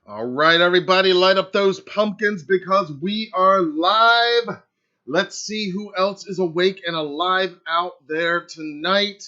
All right, everybody, light up those pumpkins because we are live. Let's see who else is awake and alive out there tonight.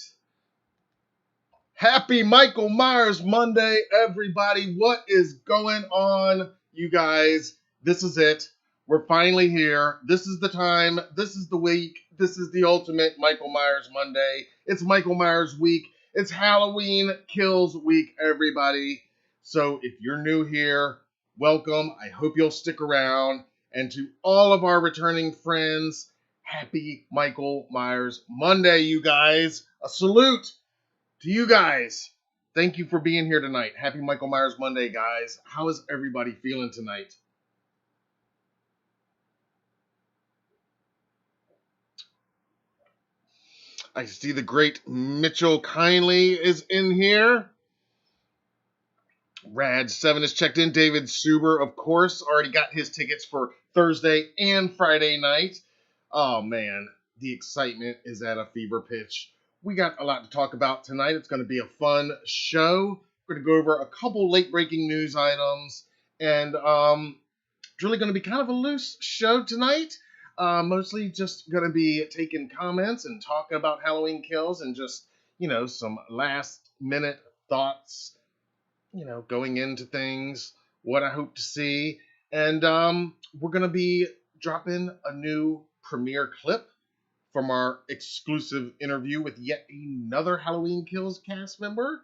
Happy Michael Myers Monday, everybody. What is going on, you guys? This is it. We're finally here. This is the time. This is the week. This is the ultimate Michael Myers Monday. It's Michael Myers week. It's Halloween Kills week, everybody. So if you're new here, welcome. I hope you'll stick around. And to all of our returning friends, happy Michael Myers Monday, you guys. A salute to you guys. Thank you for being here tonight. Happy Michael Myers Monday, guys. How is everybody feeling tonight? I see the great Mitchell Kindly is in here. Rad7 is checked in. David Suber, of course, already got his tickets for Thursday and Friday night. Oh, man, the excitement is at a fever pitch. We got a lot to talk about tonight. It's going to be a fun show. We're going to go over a couple late-breaking news items. And it's really going to be kind of a loose show tonight. Mostly just going to be taking comments and talking about Halloween Kills and just, some last-minute thoughts, going into things, what I hope to see. And we're going to be dropping a new premiere clip from our exclusive interview with yet another Halloween Kills cast member.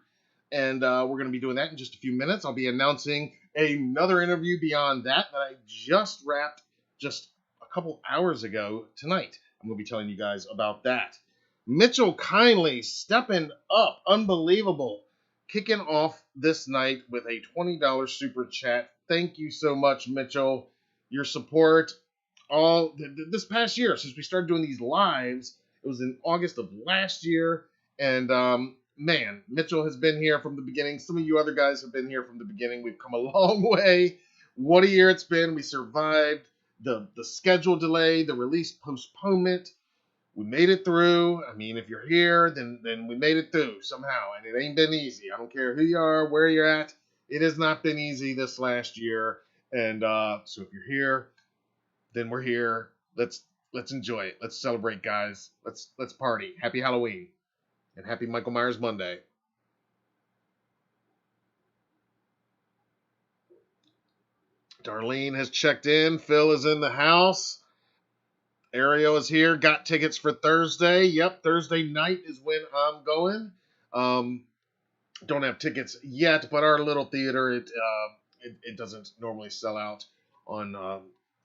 And we're going to be doing that in just a few minutes. I'll be announcing another interview beyond that I just wrapped just a couple hours ago tonight. I'm going to be telling you guys about that. Mitchell Kindly stepping up. Unbelievable. Kicking off this night with a $20 super chat. Thank you so much, Mitchell. Your support all this past year, since we started doing these lives, it was in August of last year. And man, Mitchell has been here from the beginning. Some of you other guys have been here from the beginning. We've come a long way. What a year it's been. We survived the schedule delay, the release postponement. We made it through. I mean, if you're here, then we made it through somehow. And it ain't been easy. I don't care who you are, where you're at. It has not been easy this last year. And so if you're here, then we're here. Let's enjoy it. Let's celebrate, guys. Let's party. Happy Halloween. And happy Michael Myers Monday. Darlene has checked in. Phil is in the house. Ariel is here, got tickets for Thursday. Yep, Thursday night is when I'm going. Don't have tickets yet, but our little theater, it doesn't normally sell out on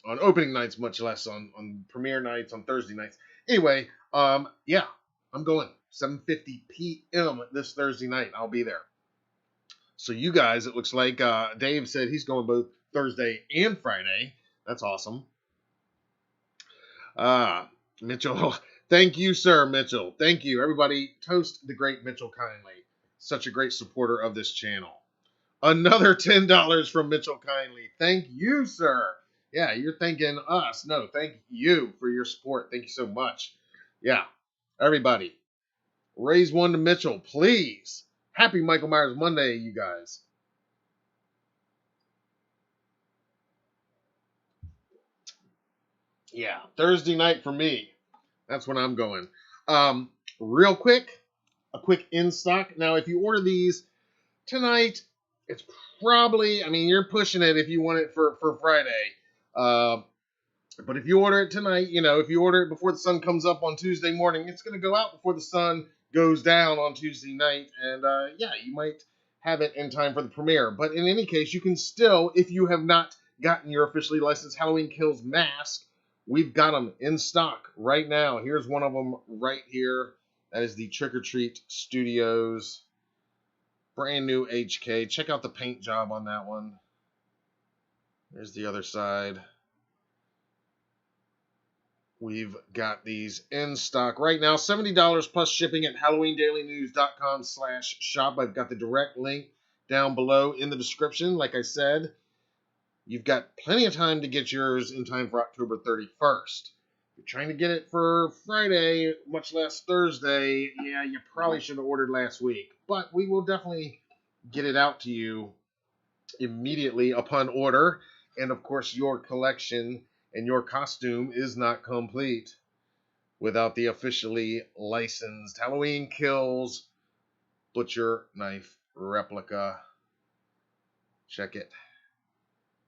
opening nights, much less on premiere nights, on Thursday nights. Anyway, yeah, I'm going. 7:50 p.m. this Thursday night. I'll be there. So you guys, it looks like Dave said he's going both Thursday and Friday. That's awesome. Mitchell, thank you, sir, Mitchell. Thank you. Everybody, toast the great Mitchell Kindly. Such a great supporter of this channel. Another $10 from Mitchell Kindly. Thank you, sir. Yeah, you're thanking us. No, thank you for your support. Thank you so much. Yeah, everybody, raise one to Mitchell, please. Happy Michael Myers Monday, you guys. Yeah, Thursday night for me. That's when I'm going. Real quick, a quick in stock. Now, if you order these tonight, it's probably, you're pushing it if you want it for Friday. But if you order it tonight, if you order it before the sun comes up on Tuesday morning, it's going to go out before the sun goes down on Tuesday night. And yeah, you might have it in time for the premiere. But in any case, you can still, if you have not gotten your officially licensed Halloween Kills mask, we've got them in stock right now. Here's one of them right here. That is the Trick or Treat Studios brand new HK. Check out the paint job on that one. There's the other side. We've got these in stock right now. $70 plus shipping at HalloweenDailyNews.com/shop. I've got the direct link down below in the description. Like I said, you've got plenty of time to get yours in time for October 31st. If you're trying to get it for Friday, much less Thursday, yeah, you probably should have ordered last week. But we will definitely get it out to you immediately upon order. And of course, your collection and your costume is not complete without the officially licensed Halloween Kills Butcher Knife replica. Check it.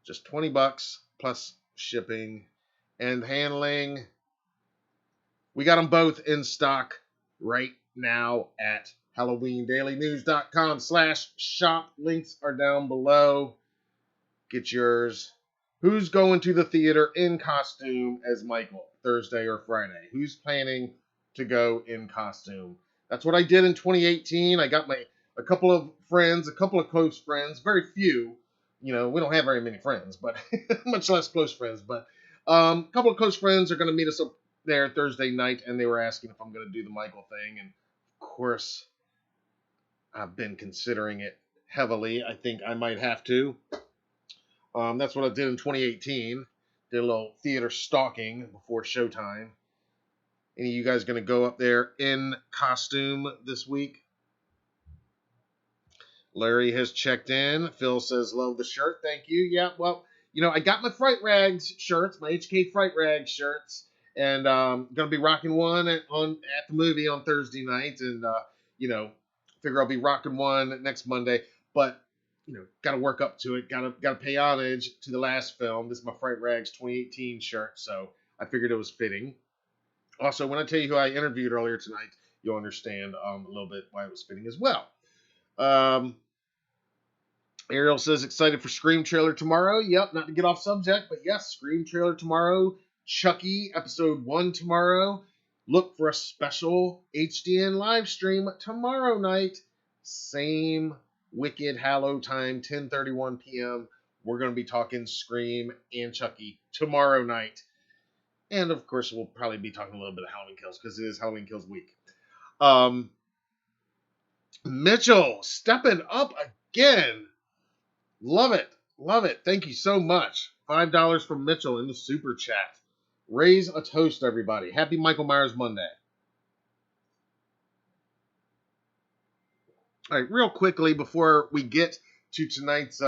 Just $20 plus shipping and handling. We got them both in stock right now at HalloweenDailyNews.com/shop. Links are down below. Get yours. Who's going to the theater in costume as Michael Thursday or Friday? Who's planning to go in costume? That's what I did in 2018. I got a couple of friends, a couple of close friends, very few. We don't have very many friends, but much less close friends. But a couple of close friends are going to meet us up there Thursday night, and they were asking if I'm going to do the Michael thing. And of course, I've been considering it heavily. I think I might have to. That's what I did in 2018. Did a little theater stalking before showtime. Any of you guys going to go up there in costume this week? Larry has checked in. Phil says, love the shirt. Thank you. Yeah, well, I got my Fright Rags shirts, my HK Fright Rags shirts, and going to be rocking one at the movie on Thursday night, and, figure I'll be rocking one next Monday, but got to work up to it. Got to pay homage to the last film. This is my Fright Rags 2018 shirt, so I figured it was fitting. Also, when I tell you who I interviewed earlier tonight, you'll understand a little bit why it was fitting as well. Ariel says excited for Scream trailer tomorrow. Yep, not to get off subject, but yes, Scream trailer tomorrow. Chucky episode 1 tomorrow. Look for a special HDN live stream tomorrow night. Same Wicked Hallow time, 10:31 p.m. We're going to be talking Scream and Chucky tomorrow night. And, of course, we'll probably be talking a little bit of Halloween Kills because it is Halloween Kills week. Mitchell, stepping up again. Love it. Love it. Thank you so much. $5 from Mitchell in the super chat. Raise a toast, everybody. Happy Michael Myers Monday. All right, real quickly before we get to tonight's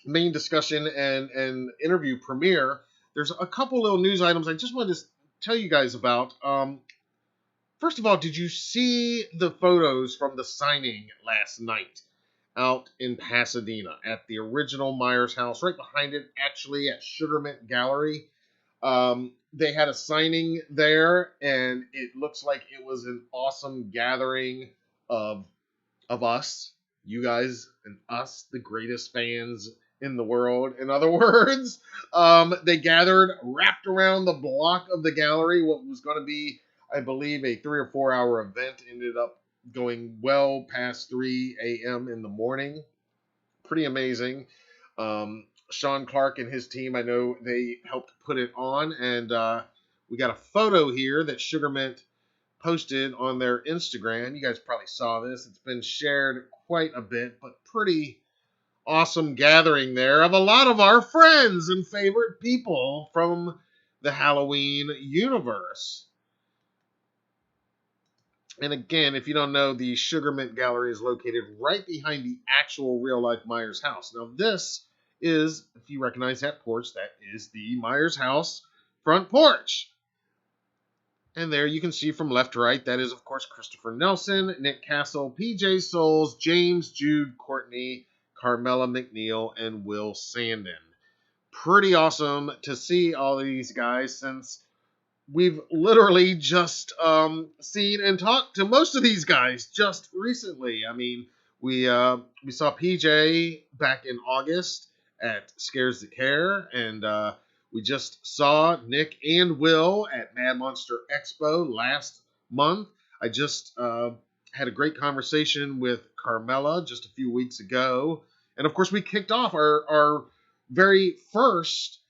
main discussion and interview premiere, there's a couple little news items I just wanted to tell you guys about. First of all, did you see the photos from the signing last night out in Pasadena at the original Myers house? Right behind it, actually, at Sugarmint Gallery. They had a signing there, and it looks like it was an awesome gathering of us, you guys, and us, the greatest fans in the world. In other words, they gathered, wrapped around the block of the gallery. What was going to be, I believe, a 3 or 4 hour event ended up going well past 3 a.m. in the morning. Pretty amazing. Sean Clark and his team, I know they helped put it on, and we got a photo here that Sugarmint posted on their Instagram. You guys probably saw this. It's been shared quite a bit, but pretty awesome gathering there of a lot of our friends and favorite people from the Halloween universe. And again, if you don't know, the Sugarmint Gallery is located right behind the actual real-life Myers house. Now, this is, if you recognize that porch, that is the Myers house front porch. And there you can see from left to right, that is, of course, Christopher Nelson, Nick Castle, PJ Souls, James, Jude, Courtney, Carmela McNeil, and Will Sandin. Pretty awesome to see all these guys, since we've literally just seen and talked to most of these guys just recently. I mean, we saw PJ back in August at Scares That Care, and we just saw Nick and Will at Mad Monster Expo last month. I just had a great conversation with Carmela just a few weeks ago. And, of course, we kicked off our very first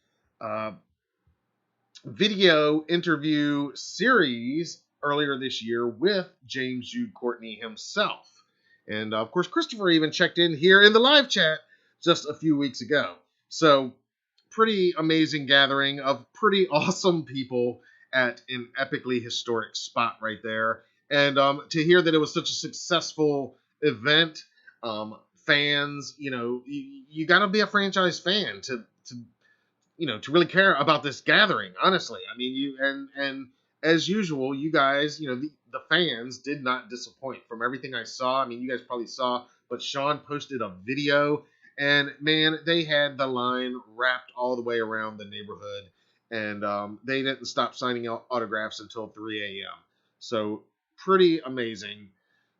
video interview series earlier this year with James Jude Courtney himself. And, of course, Christopher even checked in here in the live chat just a few weeks ago. So, pretty amazing gathering of pretty awesome people at an epically historic spot right there. And to hear that it was such a successful event, fans, you got to be a franchise fan to really care about this gathering. Honestly, I mean, and as usual, you guys, the fans did not disappoint from everything I saw. I mean, you guys probably saw, but Sean posted a video, and man, they had the line wrapped all the way around the neighborhood, and they didn't stop signing out autographs until 3 a.m. So pretty amazing,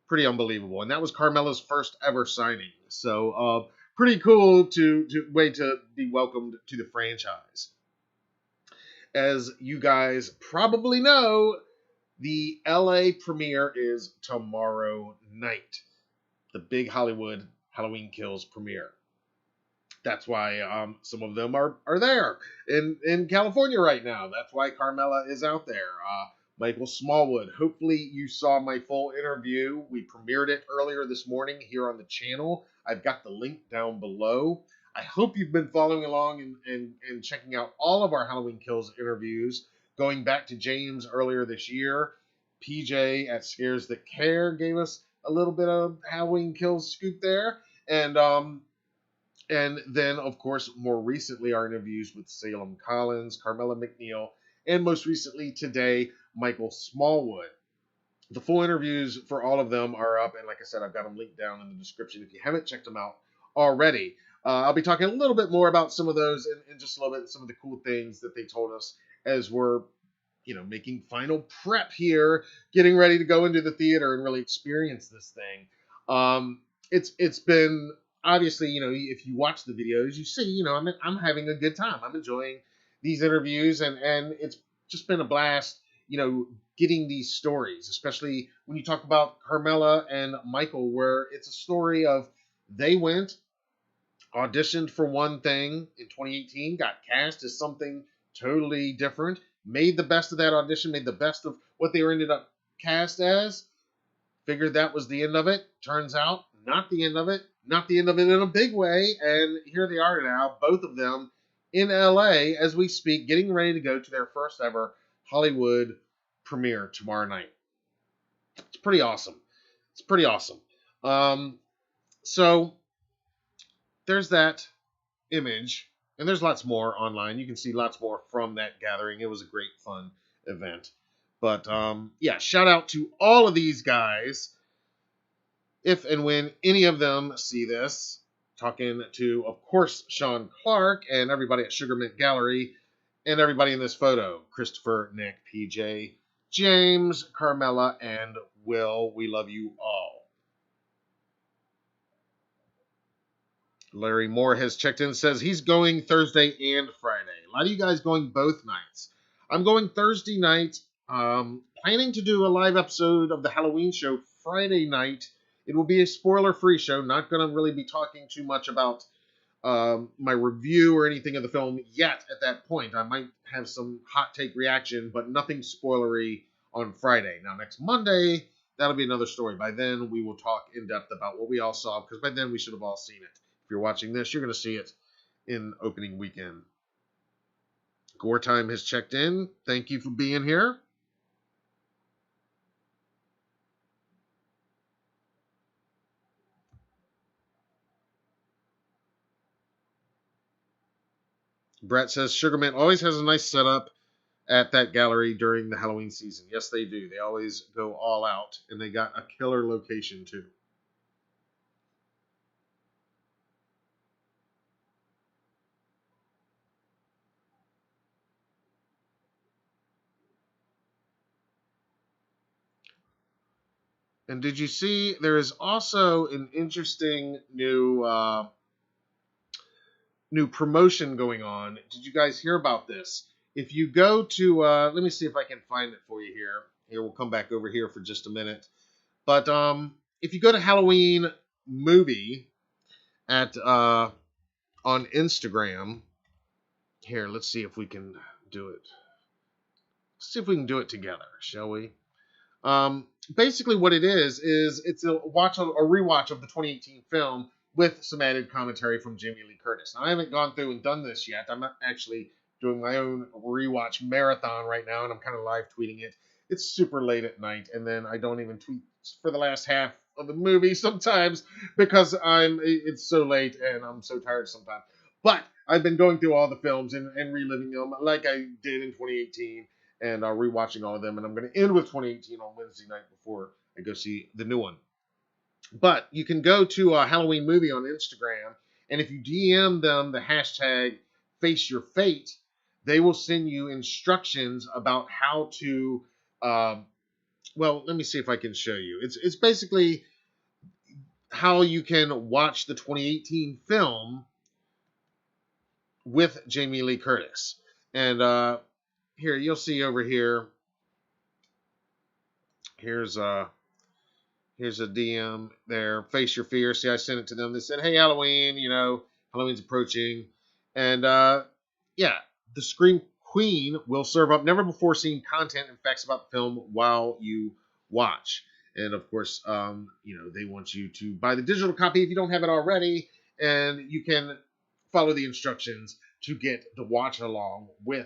pretty unbelievable, and that was Carmella's first ever signing. So pretty cool to way to be welcomed to the franchise. As you guys probably know, the LA premiere is tomorrow night. The big Hollywood Halloween Kills premiere. That's why some of them are there in California right now. That's why Carmella is out there. Michael Smallwood. Hopefully you saw my full interview. We premiered it earlier this morning here on the channel. I've got the link down below. I hope you've been following along and checking out all of our Halloween Kills interviews, going back to James earlier this year. PJ at Scares That Care gave us a little bit of Halloween Kills scoop there. And then, of course, more recently, our interviews with Salem Collins, Carmella McNeil, and most recently today, Michael Smallwood. The full interviews for all of them are up, and like I said, I've got them linked down in the description if you haven't checked them out already. I'll be talking a little bit more about some of those in just a little bit, some of the cool things that they told us as we're, making final prep here, getting ready to go into the theater and really experience this thing. It's been, obviously, if you watch the videos, you see, I'm having a good time. I'm enjoying these interviews, and it's just been a blast, getting these stories, especially when you talk about Carmella and Michael, where it's a story of they went, auditioned for one thing in 2018, got cast as something totally different, made the best of that audition, made the best of what they were ended up cast as, figured that was the end of it. Turns out, not the end of it. Not the end of it in a big way. And here they are now, both of them in LA as we speak, getting ready to go to their first ever Hollywood premiere tomorrow night. It's pretty awesome. It's pretty awesome. So there's that image. And there's lots more online. You can see lots more from that gathering. It was a great, fun event. But yeah, shout out to all of these guys. If and when any of them see this, talking to, of course, Sean Clark and everybody at Sugar Mint Gallery and everybody in this photo. Christopher, Nick, PJ, James, Carmella, and Will. We love you all. Larry Moore has checked in, says he's going Thursday and Friday. A lot of you guys going both nights. I'm going Thursday night, planning to do a live episode of the Halloween show Friday night. It will be a spoiler-free show. Not going to really be talking too much about my review or anything of the film yet at that point. I might have some hot take reaction, but nothing spoilery on Friday. Now, next Monday, that'll be another story. By then, we will talk in depth about what we all saw, because by then we should have all seen it. If you're watching this, you're going to see it in opening weekend. Gore Time has checked in. Thank you for being here. Brett says Sugar Mint always has a nice setup at that gallery during the Halloween season. Yes, they do. They always go all out, and they got a killer location too. And did you see there is also an interesting new promotion going on? Did you guys hear about this? If you go to, let me see if I can find it for you here. Here, we'll come back over here for just a minute. But if you go to Halloween Movie at on Instagram, here, let's see if we can do it. Let's see if we can do it together, shall we? Basically, what it is it's a rewatch of the 2018 film with some added commentary from Jamie Lee Curtis. Now, I haven't gone through and done this yet. I'm not actually doing my own rewatch marathon right now, and I'm kind of live tweeting it. It's super late at night, and then I don't even tweet for the last half of the movie sometimes because it's so late and I'm so tired sometimes. But I've been going through all the films and reliving them like I did in 2018 and rewatching all of them. And I'm going to end with 2018 on Wednesday night before I go see the new one. But you can go to a Halloween movie on Instagram, and if you DM them the hashtag Face Your Fate, they will send you instructions about how to. Well, let me see if I can show you. It's basically how you can watch the 2018 film with Jamie Lee Curtis. And here you'll see over here. Here's Here's a DM there. Face Your Fear. See, I sent it to them. They said, hey, Halloween, Halloween's approaching. And yeah, the Scream Queen will serve up never before seen content and facts about the film while you watch. And of course, they want you to buy the digital copy if you don't have it already. And you can follow the instructions to get the watch along with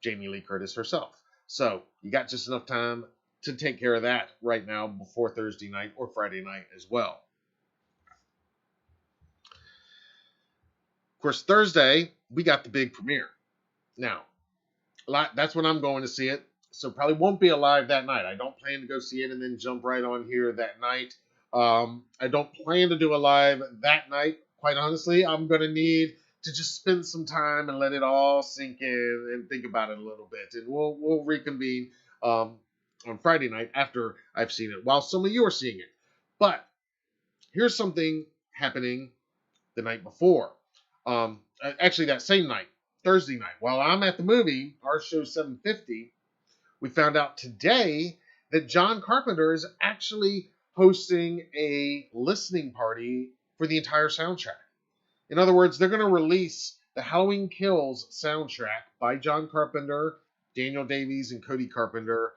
Jamie Lee Curtis herself. So you got just enough time to take care of that right now before Thursday night or Friday night as well. Of course, Thursday, we got the big premiere. Now, that's when I'm going to see it, so probably won't be alive that night. I don't plan to go see it and then jump right on here that night. I don't plan to do a live that night. Quite honestly, I'm going to need to just spend some time and let it all sink in and think about it a little bit. And we'll reconvene on Friday night after I've seen it, while some of you are seeing it. But here's something happening the night before. Actually, that same night, Thursday night, while I'm at the movie, our show 750, we found out today that John Carpenter is actually hosting a listening party for the entire soundtrack. In other words, they're going to release the Halloween Kills soundtrack by John Carpenter, Daniel Davies, and Cody Carpenter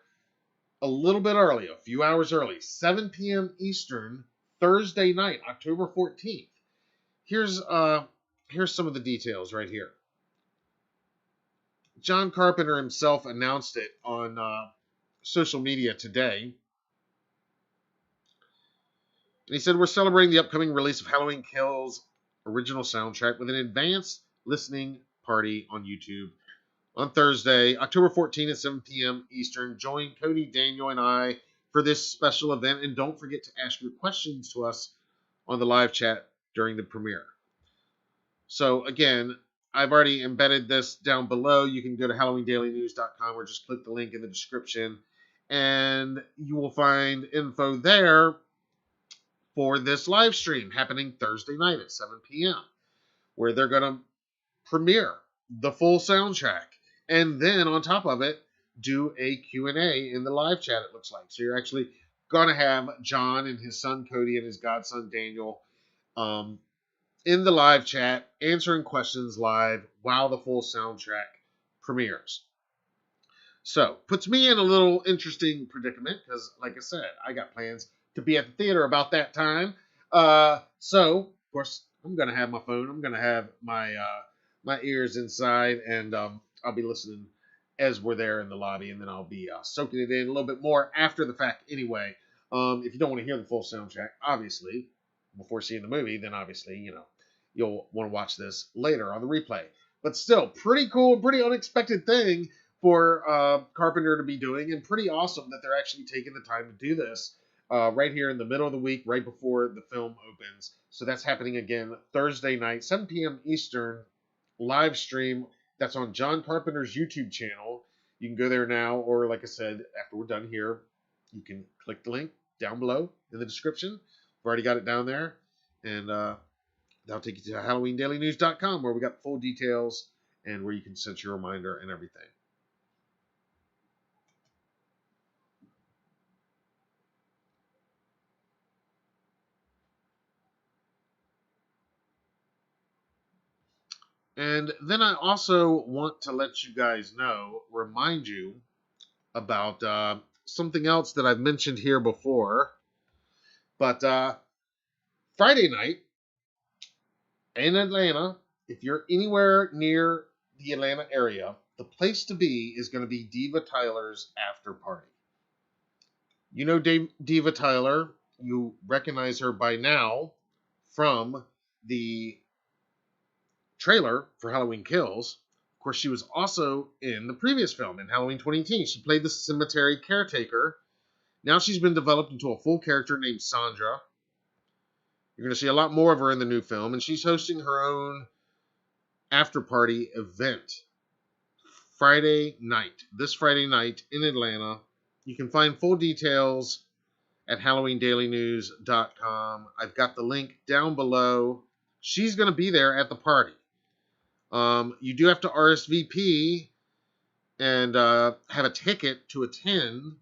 a little bit early, a few hours early, 7 p.m. Eastern, Thursday night, October 14th. Here's some of the details right here. John Carpenter himself announced it on social media today. And he said, we're celebrating the upcoming release of Halloween Kills original soundtrack with an advanced listening party on YouTube on Thursday, October 14th at 7 p.m. Eastern. Join Cody, Daniel, and I for this special event. And don't forget to ask your questions to us on the live chat during the premiere. So, again, I've already embedded this down below. You can go to HalloweenDailyNews.com or just click the link in the description. And you will find info there for this live stream happening Thursday night at 7 p.m. where they're going to premiere the full soundtrack. And then on top of it, do a Q&A in the live chat, it looks like. So you're actually going to have John and his son Cody and his godson Daniel in the live chat answering questions live while the full soundtrack premieres. So, puts me in a little interesting predicament because, like I said, I got plans to be at the theater about that time. So, of course, I'm going to have my phone. I'm going to have my ears inside, and I'll be listening as we're there in the lobby, and then I'll be soaking it in a little bit more after the fact anyway. If you don't want to hear the full soundtrack, obviously, before seeing the movie, then obviously, you'll want to watch this later on the replay. But still, pretty cool, pretty unexpected thing for Carpenter to be doing, and pretty awesome that they're actually taking the time to do this right here in the middle of the week, right before the film opens. So that's happening again Thursday night, 7 p.m. Eastern, live stream. That's on John Carpenter's YouTube channel. You can go there now, or like I said, after we're done here, you can click the link down below in the description. I've already got it down there, and that'll take you to HalloweenDailyNews.com, where we got full details and where you can set your reminder and everything. And then I also want to let you guys know, remind you about something else that I've mentioned here before. But Friday night in Atlanta, if you're anywhere near the Atlanta area, the place to be is going to be Diva Tyler's after party. You know Diva Tyler. you recognize her by now from the trailer for Halloween Kills. Of course, she was also in the previous film, in Halloween 2018. She played the cemetery caretaker. Now she's been developed into a full character named Sandra. You're going to see a lot more of her in the new film, and she's hosting her own after party event this Friday night in Atlanta. You can find full details at HalloweenDailyNews.com. I've got the link down below. She's going to be there at the party. You do have to RSVP and have a ticket to attend,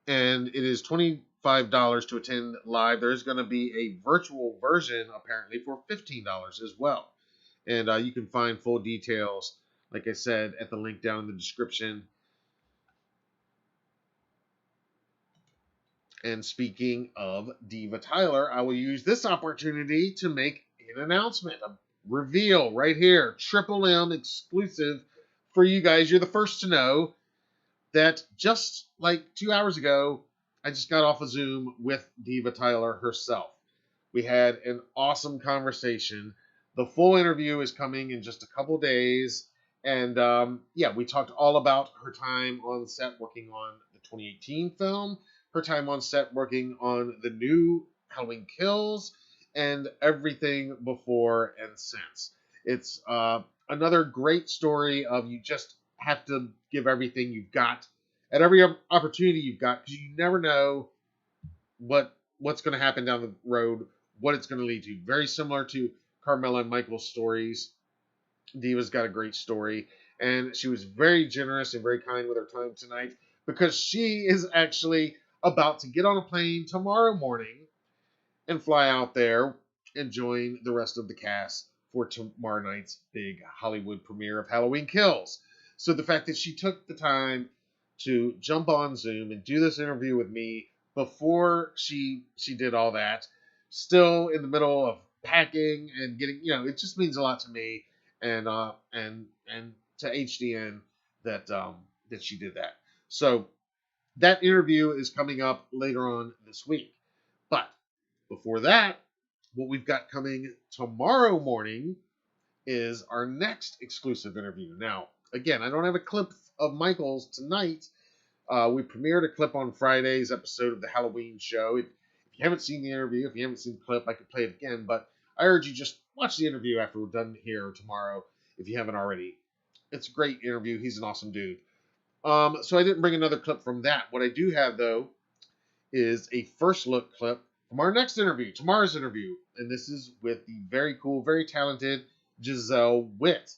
and it is $25 to attend live. There's going to be a virtual version apparently for $15 as well, and you can find full details, like I said, at the link down in the description. And speaking of Diva Tyler, I will use this opportunity to make an announcement, a reveal right here, Triple M exclusive for you guys. You're the first to know that just like 2 hours ago, I just got off a Zoom with Diva Tyler herself. We had an awesome conversation. The full interview is coming in just a couple days. And we talked all about her time on set working on the 2018 film, her time on set working on the new Halloween Kills, and everything before and since. It's another great story of you just have to give everything you've got at every opportunity you've got, because you never know what's going to happen down the road, what it's going to lead to. Very similar to Carmela and Michael's stories. Diva's got a great story, and she was very generous and very kind with her time tonight, because she is actually about to get on a plane tomorrow morning and fly out there and join the rest of the cast for tomorrow night's big Hollywood premiere of Halloween Kills. So the fact that she took the time to jump on Zoom and do this interview with me before she did all that, still in the middle of packing and getting, it just means a lot to me and to HDN that she did that. So that interview is coming up later on this week. But before that, what we've got coming tomorrow morning is our next exclusive interview. Now, again, I don't have a clip of Michael's tonight. We premiered a clip on Friday's episode of the Halloween show. If you haven't seen the interview, if you haven't seen the clip, I could play it again, but I urge you just watch the interview after we're done here tomorrow if you haven't already. It's a great interview. He's an awesome dude. So I didn't bring another clip from that. What I do have, though, is a first look clip from our next interview, tomorrow's interview. And this is with the very cool, very talented Giselle Witt.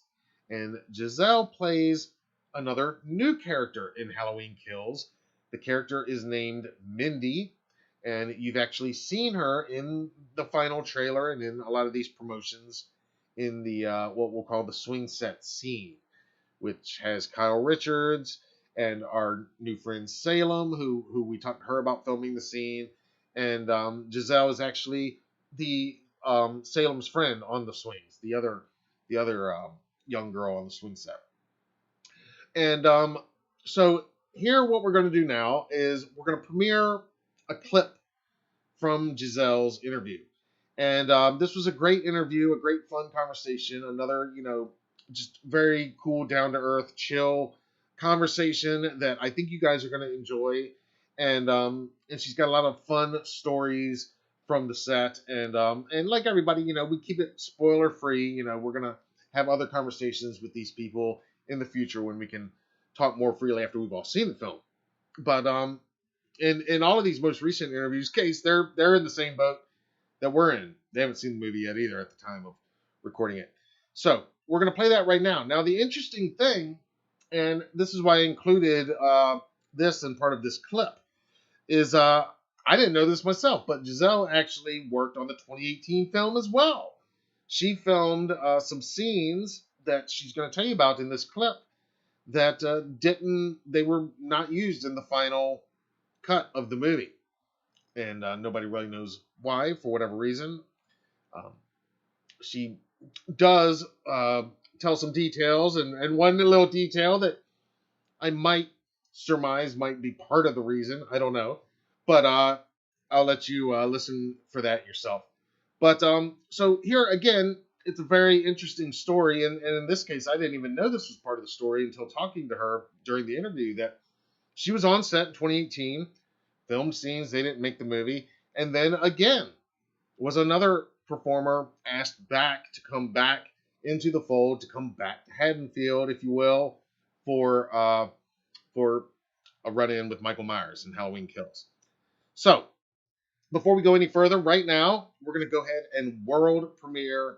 And Giselle plays another new character in Halloween Kills. The character is named Mindy, and you've actually seen her in the final trailer and in a lot of these promotions in the what we'll call the swing set scene, which has Kyle Richards and our new friend Salem, who we talked to her about filming the scene. And Giselle is actually the Salem's friend on the swings, the other young girl on the swing set. And so here, what we're going to do now is we're going to premiere a clip from Giselle's interview. And this was a great interview, a great fun conversation, another, just very cool, down-to-earth, chill conversation that I think you guys are going to enjoy. And she's got a lot of fun stories from the set. And like everybody, we keep it spoiler-free. We're going to have other conversations with these people in the future when we can talk more freely after we've all seen the film. But in all of these most recent interviews, case they're in the same boat that we're in. They haven't seen the movie yet either at the time of recording it. So we're going to play that right now. Now, the interesting thing, and this is why I included this in part of this clip, is I didn't know this myself, but Giselle actually worked on the 2018 film as well. She filmed some scenes that she's going to tell you about in this clip that they were not used in the final cut of the movie. And nobody really knows why, for whatever reason. She does tell some details, and one little detail that I might surmise might be part of the reason. I don't know. But I'll let you listen for that yourself. But so here again, it's a very interesting story, and in this case, I didn't even know this was part of the story until talking to her during the interview. That she was on set in 2018, filmed scenes, they didn't make the movie, and then again was another performer asked back to come back into the fold, to come back to Haddonfield, if you will, for a run-in with Michael Myers in Halloween Kills. So before we go any further, right now, we're going to go ahead and world premiere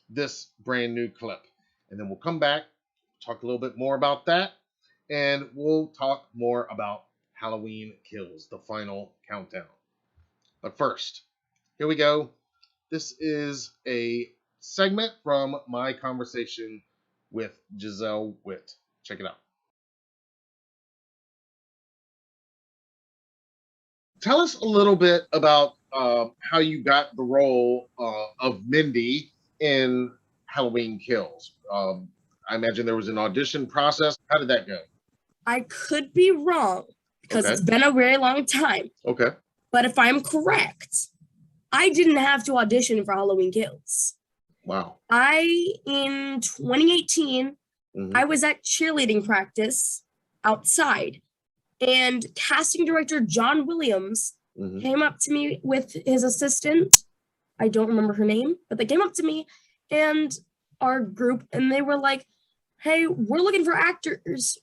this brand new clip. And then we'll come back, talk a little bit more about that, and we'll talk more about Halloween Kills, the final countdown. But first, here we go. This is a segment from my conversation with Giselle Witt. Check it out. Tell us a little bit about how you got the role of Mindy in Halloween Kills. I imagine there was an audition process. How did that go? I could be wrong because Okay. it's been a very long time. Okay. But if I'm correct, I didn't have to audition for Halloween Kills. Wow. In 2018, Mhm. I was at cheerleading practice outside, and casting director John Williams Mhm. came up to me with his assistant. I don't remember her name, but they came up to me and our group, and they were like, "Hey, we're looking for actors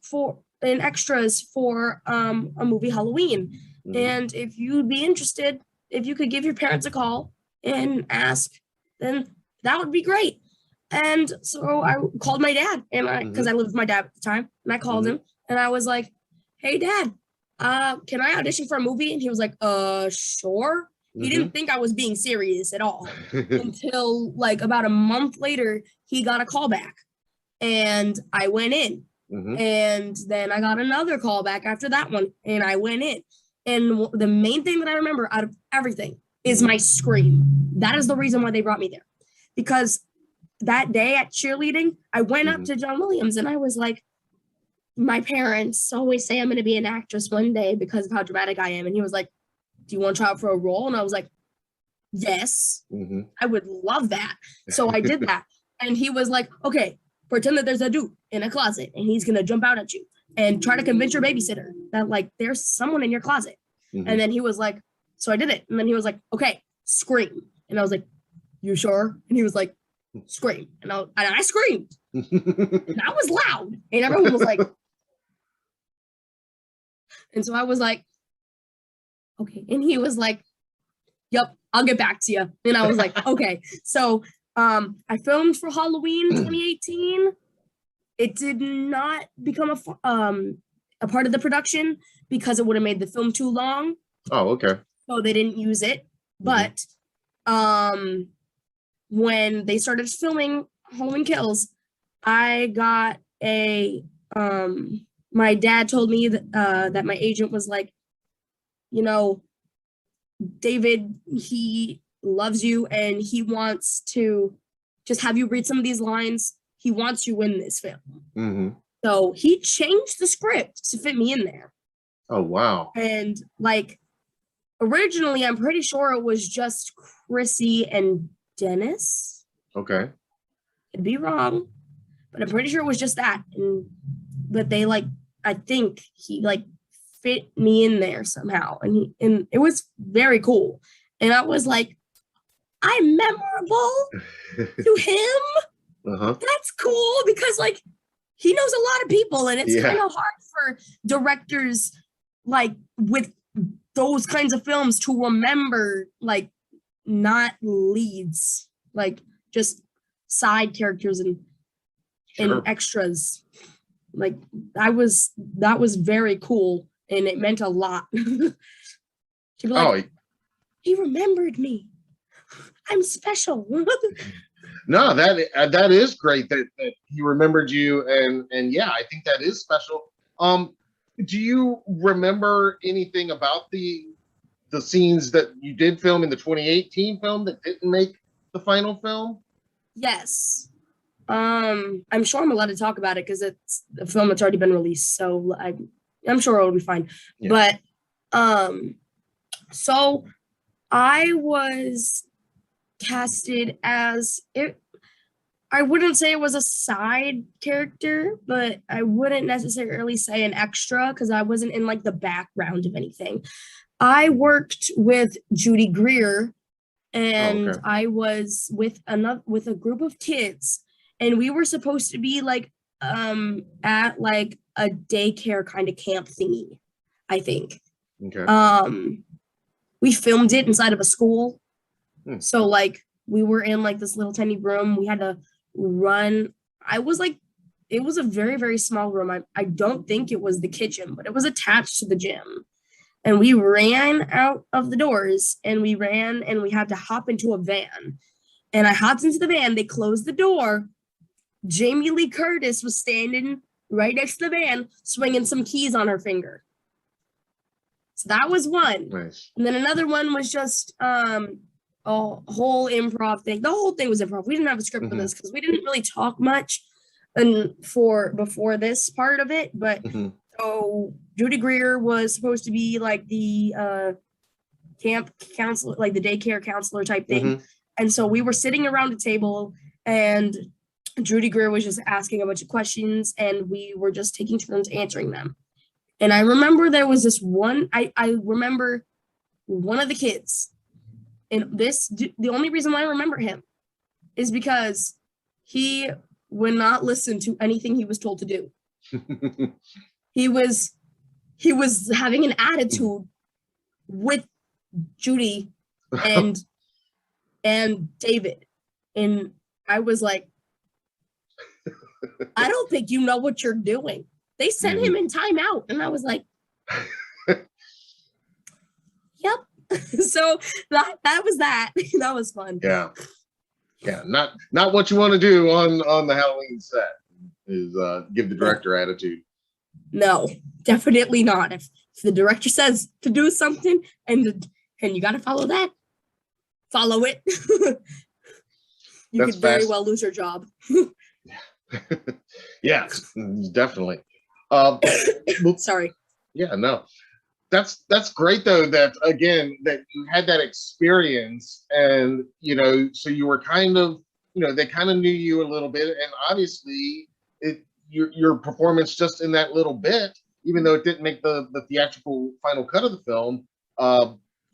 and extras for a movie Halloween. Mhm. And if you'd be interested, if you could give your parents a call and ask, then that would be great." And so I called my dad, and because I lived with my dad at the time, and I called him, and I was like, "Hey, Dad, can I audition for a movie?" And he was like, "Sure." He didn't think I was being serious at all until like about a month later, he got a call back, and I went in. And then I got another call back after that one, and I went in. And the main thing that I remember out of everything is my scream. That is the reason why they brought me there. Because that day at cheerleading, I went up to John Williams and I was like, "My parents always say I'm going to be an actress one day because of how dramatic I am." And he was like, "Do you want to try out for a role?" And I was like, "Yes, I would love that." So I did that. And he was like, "Okay, pretend that there's a dude in a closet and he's going to jump out at you and try to convince your babysitter that like there's someone in your closet." And then he was like, so I did it. And then he was like, "Okay, scream." And I was like, "You sure?" And he was like, "Scream." And I screamed. And I was loud. And everyone was like, and so I was like, "Okay." And he was like, "Yep, I'll get back to you." And I was like, "Okay." So I filmed for Halloween 2018. It did not become a part of the production because it would have made the film too long. Oh, okay. So they didn't use it. But when they started filming Halloween Kills, I got my dad told me that my agent was like, "You know, David, he loves you and he wants to just have you read some of these lines. He wants you in this film." So he changed the script to fit me in there. Oh, wow. And like originally, I'm pretty sure it was just Chrissy and Dennis. Okay. I'd be wrong, but I'm pretty sure it was just that. But they I think he fit me in there somehow, and it was very cool. And I was like, "I'm memorable to him." That's cool because he knows a lot of people, and it's kind of hard for directors with those kinds of films to remember not leads, just side characters and extras. That was very cool, and it meant a lot. She'd be like, "He remembered me. I'm special." No, that is great that he remembered you, and yeah, I think that is special. Do you remember anything about the scenes that you did film in the 2018 film that didn't make the final film? Yes. I'm sure I'm allowed to talk about it because it's a film that's already been released, so I'm sure it'll be fine. Yeah. But so I was casted as it. I wouldn't say it was a side character, but I wouldn't necessarily say an extra because I wasn't in like the background of anything. I worked with Judy Greer, Oh, and okay. I was with a group of kids, and we were supposed to be like at like a daycare kind of camp thingy, I think. Okay. We filmed it inside of a school. Hmm. So like we were in like this little tiny room. We had to run. I was like, it was a very, very small room. I don't think it was the kitchen, but it was attached to the gym. And we ran out of the doors and we ran and we had to hop into a van. And I hopped into the van. They closed the door. Jamie Lee Curtis was standing right next to the van, swinging some keys on her finger. So that was one. Nice. And then another one was just a whole improv thing. The whole thing was improv. We didn't have a script for this because we didn't really talk much before this part of it. But so Judy Greer was supposed to be like the camp counselor, like the daycare counselor type thing. And so we were sitting around a table and Judy Greer was just asking a bunch of questions and we were just taking turns answering them. And I remember there was this one, I remember one of the kids. And the only reason why I remember him is because he would not listen to anything he was told to do. He was having an attitude with Judy and David. And I was like, I don't think you know what you're doing. They sent him in timeout. And I was like, yep. So that was that. That was fun. Yeah. Yeah. Not what you want to do on the Halloween set is give the director attitude. No, definitely not. If the director says to do something and you got to follow that, follow it. You could very well lose your job. Yes, definitely. Sorry. Yeah, no. That's great though, that again that you had that experience, and so you were kind of, they kind of knew you a little bit, and obviously your performance just in that little bit, even though it didn't make the theatrical final cut of the film,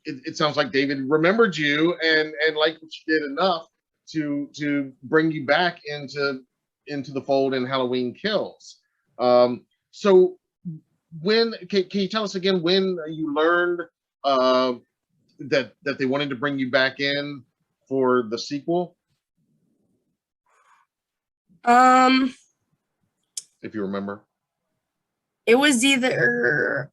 it sounds like David remembered you and liked what you did enough to bring you back into the fold in Halloween Kills. So when can you tell us again when you learned that they wanted to bring you back in for the sequel? If you remember. It was it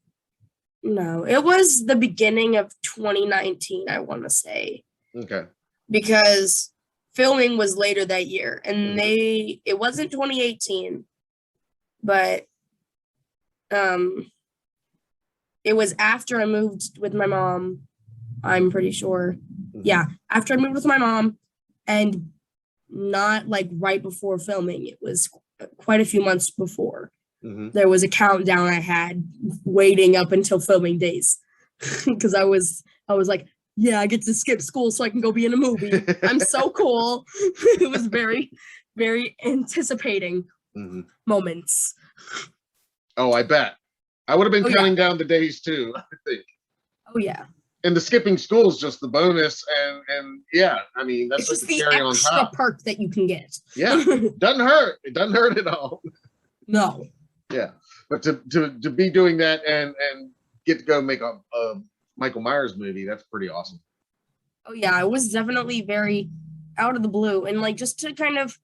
was the beginning of 2019, I want to say. Okay. Because filming was later that year, and it wasn't 2018, but it was after I moved with my mom, I'm pretty sure. Yeah, after I moved with my mom, and not like right before filming. It was quite a few months before. There was a countdown I had waiting up until filming days because I was like, yeah, I get to skip school so I can go be in a movie. I'm so cool. It was very, very anticipating moments. Oh, I bet. I would have been counting down the days too, I think. Oh, yeah. And the skipping school is just the bonus. And yeah, I mean, that's just like the cherry on top. Extra perk that you can get. Yeah, doesn't hurt. It doesn't hurt at all. No. Yeah, but to be doing that and get to go make a Michael Myers movie, that's pretty awesome. Oh yeah, it was definitely very out of the blue, and like just to kind of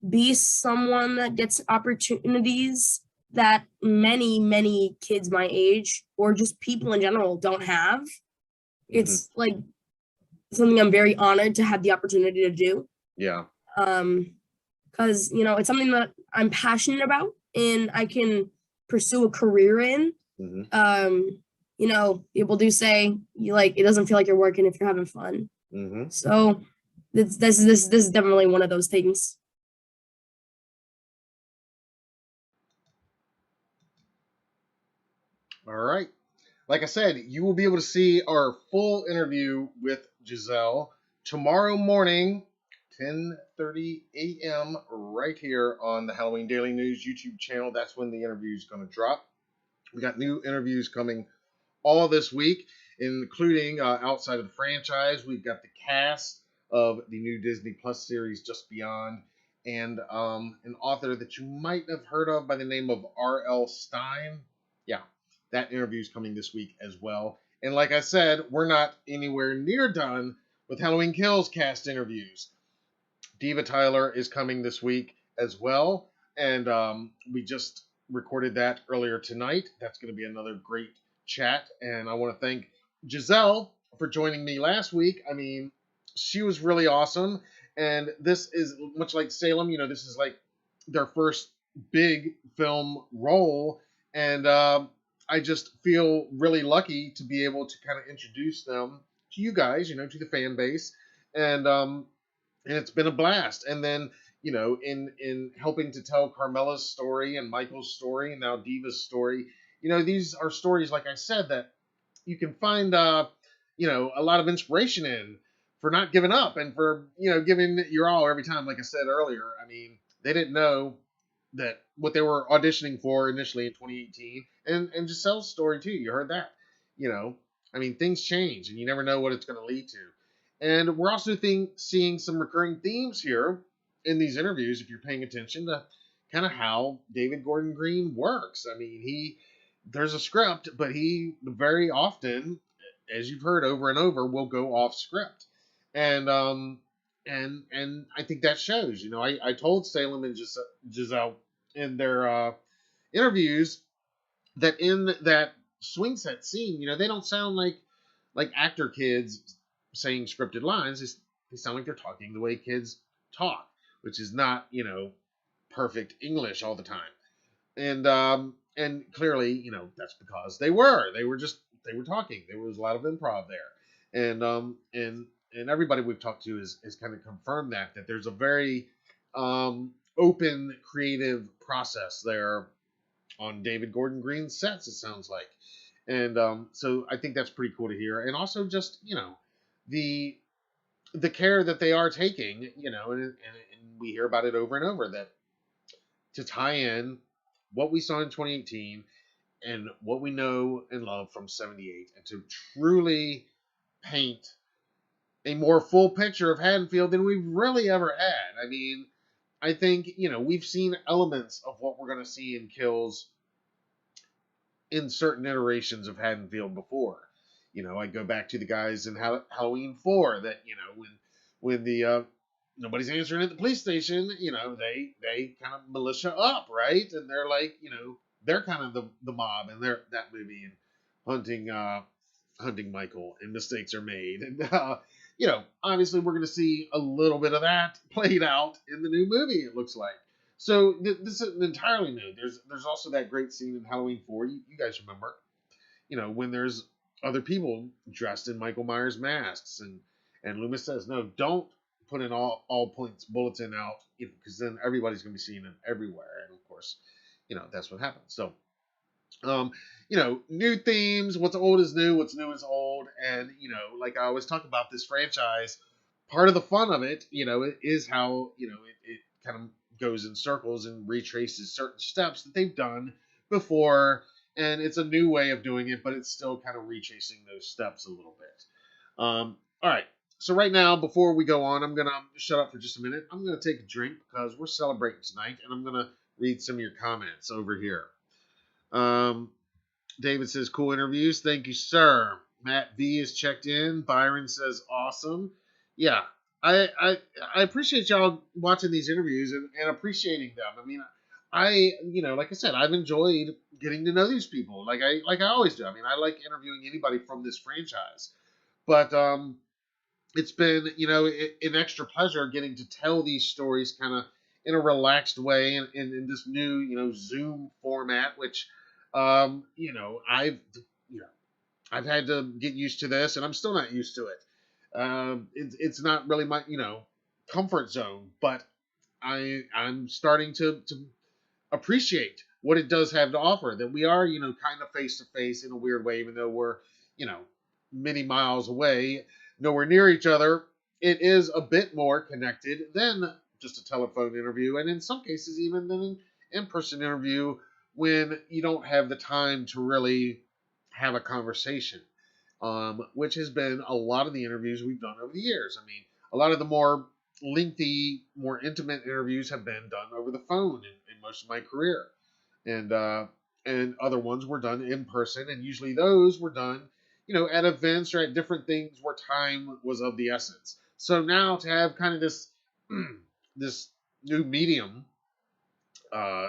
be someone that gets opportunities that many kids my age or just people in general don't have. It's like something I'm very honored to have the opportunity to do. Yeah. Because it's something that I'm passionate about and I can pursue a career in. People do say it doesn't feel like you're working if you're having fun. So this is definitely one of those things. All right. like I said, you will be able to see our full interview with Giselle tomorrow morning, 10:30 a.m. right here on the Halloween Daily News YouTube channel. That's when the interview is going to drop. We got new interviews coming all this week, including outside of the franchise. We've got the cast of the new Disney Plus series Just Beyond, and an author that you might have heard of by the name of R.L. Stine. Yeah, that interview is coming this week as well. And like I said, we're not anywhere near done with Halloween Kills cast interviews. Diva Tyler is coming this week as well, and we just recorded that earlier tonight. That's going to be another great chat, and I want to thank Giselle for joining me last week. I mean, she was really awesome, and this is much like Salem. This is like their first big film role, and I just feel really lucky to be able to kind of introduce them to you guys, to the fan base, and it's been a blast. And then, in helping to tell Carmela's story and Michael's story and now Diva's story, these are stories, like I said, that you can find, a lot of inspiration in for not giving up and for, giving your all every time. Like I said earlier, I mean, they didn't know that what they were auditioning for initially in 2018, and Giselle's story too. You heard that, I mean, things change and you never know what it's going to lead to. And we're also seeing some recurring themes here in these interviews, if you're paying attention to kind of how David Gordon Green works. I mean, there's a script, but he very often, as you've heard over and over, will go off script. And I think that shows. I told Salem and Giselle in their interviews that in that swing set scene, they don't sound like actor kids saying scripted lines. They sound like they're talking the way kids talk, which is not, perfect English all the time. And clearly, that's because they were talking. There was a lot of improv there. And everybody we've talked to has kind of confirmed that there's a very open, creative process there on David Gordon Green's sets, it sounds like. And so I think that's pretty cool to hear. And also just, the care that they are taking, and we hear about it over and over, that to tie in what we saw in 2018 and what we know and love from 78, and to truly paint a more full picture of Haddonfield than we've really ever had. I mean, I think, we've seen elements of what we're going to see in Kills in certain iterations of Haddonfield before. I go back to the guys in Halloween 4 that, when the nobody's answering at the police station, they kind of militia up, right? And they're like, they're kind of the mob in that movie, and hunting Michael, and mistakes are made. And, obviously we're going to see a little bit of that played out in the new movie, it looks like. So this isn't entirely new. There's also that great scene in Halloween 4, you guys remember, when there's other people dressed in Michael Myers masks, and Loomis says, no, don't put in all points bulletin out, because then everybody's going to be seeing it everywhere. And of course, that's what happens. So, new themes, what's old is new, what's new is old. And, like I always talk about this franchise, part of the fun of it, it is how, it kind of goes in circles and retraces certain steps that they've done before. And it's a new way of doing it, but it's still kind of retracing those steps a little bit. All right. So right now, before we go on, I'm going to shut up for just a minute. I'm going to take a drink because we're celebrating tonight, and I'm going to read some of your comments over here. David says, cool interviews. Thank you, sir. Matt V is checked in. Byron says, awesome. Yeah, I appreciate y'all watching these interviews and appreciating them. I mean, like I said, I've enjoyed getting to know these people like I always do. I mean, I like interviewing anybody from this franchise, but it's been, an extra pleasure getting to tell these stories kind of in a relaxed way and in this new, Zoom format, which, I've had to get used to this, and I'm still not used to it. It's not really my, comfort zone, but I'm starting to appreciate what it does have to offer. That we are, kind of face to face in a weird way, even though we're, many miles away, nowhere near each other. It is a bit more connected than just a telephone interview, and in some cases, even than an in-person interview when you don't have the time to really have a conversation, which has been a lot of the interviews we've done over the years. I mean, a lot of the more lengthy, more intimate interviews have been done over the phone in most of my career, and other ones were done in person, and usually those were done, at events or at different things where time was of the essence. So now to have kind of this this new medium,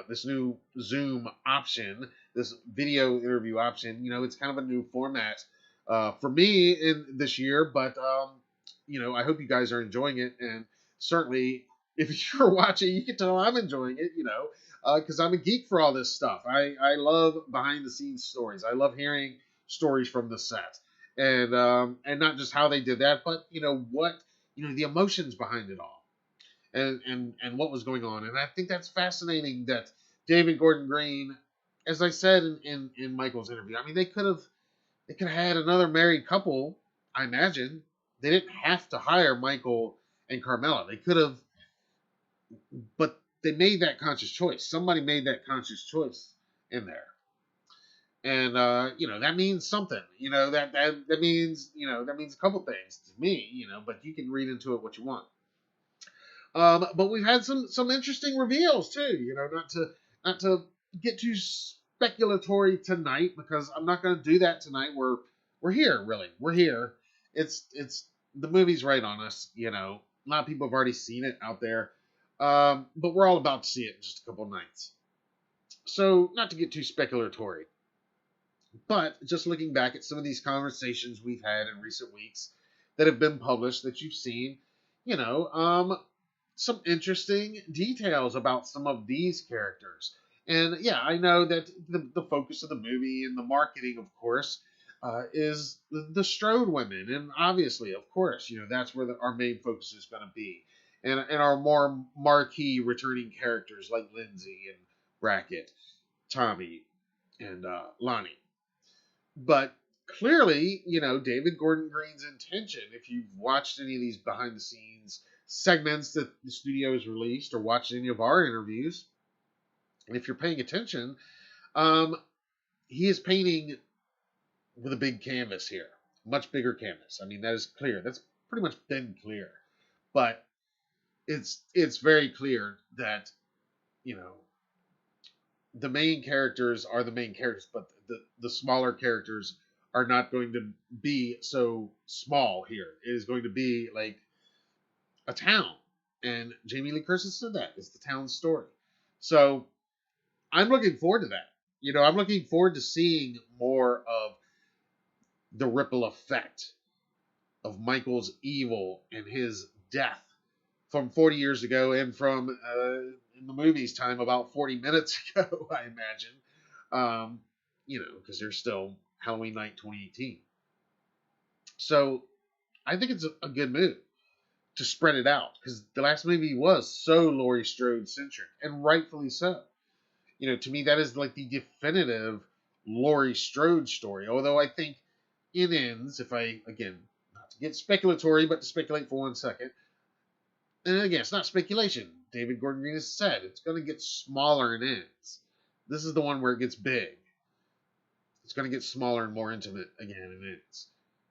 this new Zoom option, this video interview option, it's kind of a new format for me in this year, but I hope you guys are enjoying it, and certainly if you're watching, you can tell I'm enjoying it, because I'm a geek for all this stuff. I love behind the scenes stories. I love hearing stories from the set, and not just how they did that, but what the emotions behind it all, and what was going on. And I think that's fascinating that David Gordon Green, as I said in Michael's interview, I mean, they could have had another married couple. I imagine they didn't have to hire Michael and Carmela. They could have, but they made that conscious choice. Somebody made that conscious choice in there, and that means something. That means a couple things to me. But you can read into it what you want. But we've had some interesting reveals too. Not to get too speculatory tonight, because I'm not going to do that tonight. We're here, really. We're here. It's the movie's right on us. A lot of people have already seen it out there, but we're all about to see it in just a couple nights. So not to get too speculatory, but just looking back at some of these conversations we've had in recent weeks that have been published that you've seen, some interesting details about some of these characters. And yeah, I know that the focus of the movie and the marketing, of course, is the Strode women. And obviously, of course, that's where our main focus is going to be. And our more marquee returning characters like Lindsay and Brackett, Tommy, and Lonnie. But clearly, David Gordon Green's intention, if you've watched any of these behind the scenes segments that the studio has released or watched any of our interviews, and if you're paying attention, he is painting with a big canvas here, much bigger canvas. I mean, that is clear. That's pretty much been clear, but it's very clear that the main characters are the main characters, but the smaller characters are not going to be so small here. It is going to be like a town, and Jamie Lee Curtis said that it's the town story. So I'm looking forward to that. I'm looking forward to seeing more of the ripple effect of Michael's evil and his death from 40 years ago, and from in the movie's time about 40 minutes ago, I imagine. Because there's still Halloween Night 2018. So I think it's a good move to spread it out, because the last movie was so Laurie Strode centric, and rightfully so. To me, that is like the definitive Laurie Strode story. Although I think it ends, if I, again, not to get speculatory, but to speculate for 1 second. And again, it's not speculation. David Gordon Green has said it's going to get smaller in ends. This is the one where it gets big. It's going to get smaller and more intimate again in ends.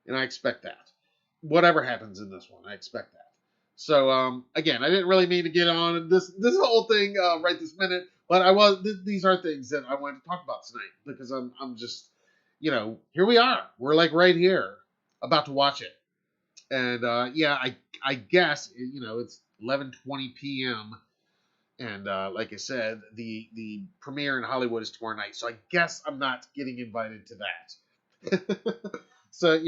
And I expect that. Whatever happens in this one, I expect that. So, again, I didn't really mean to get on this whole thing right this minute, but these are things that I wanted to talk about tonight, because I'm just, here we are. We're like right here, about to watch it. And I guess it's 11:20 p.m. and like I said, the premiere in Hollywood is tomorrow night. So I guess I'm not getting invited to that. So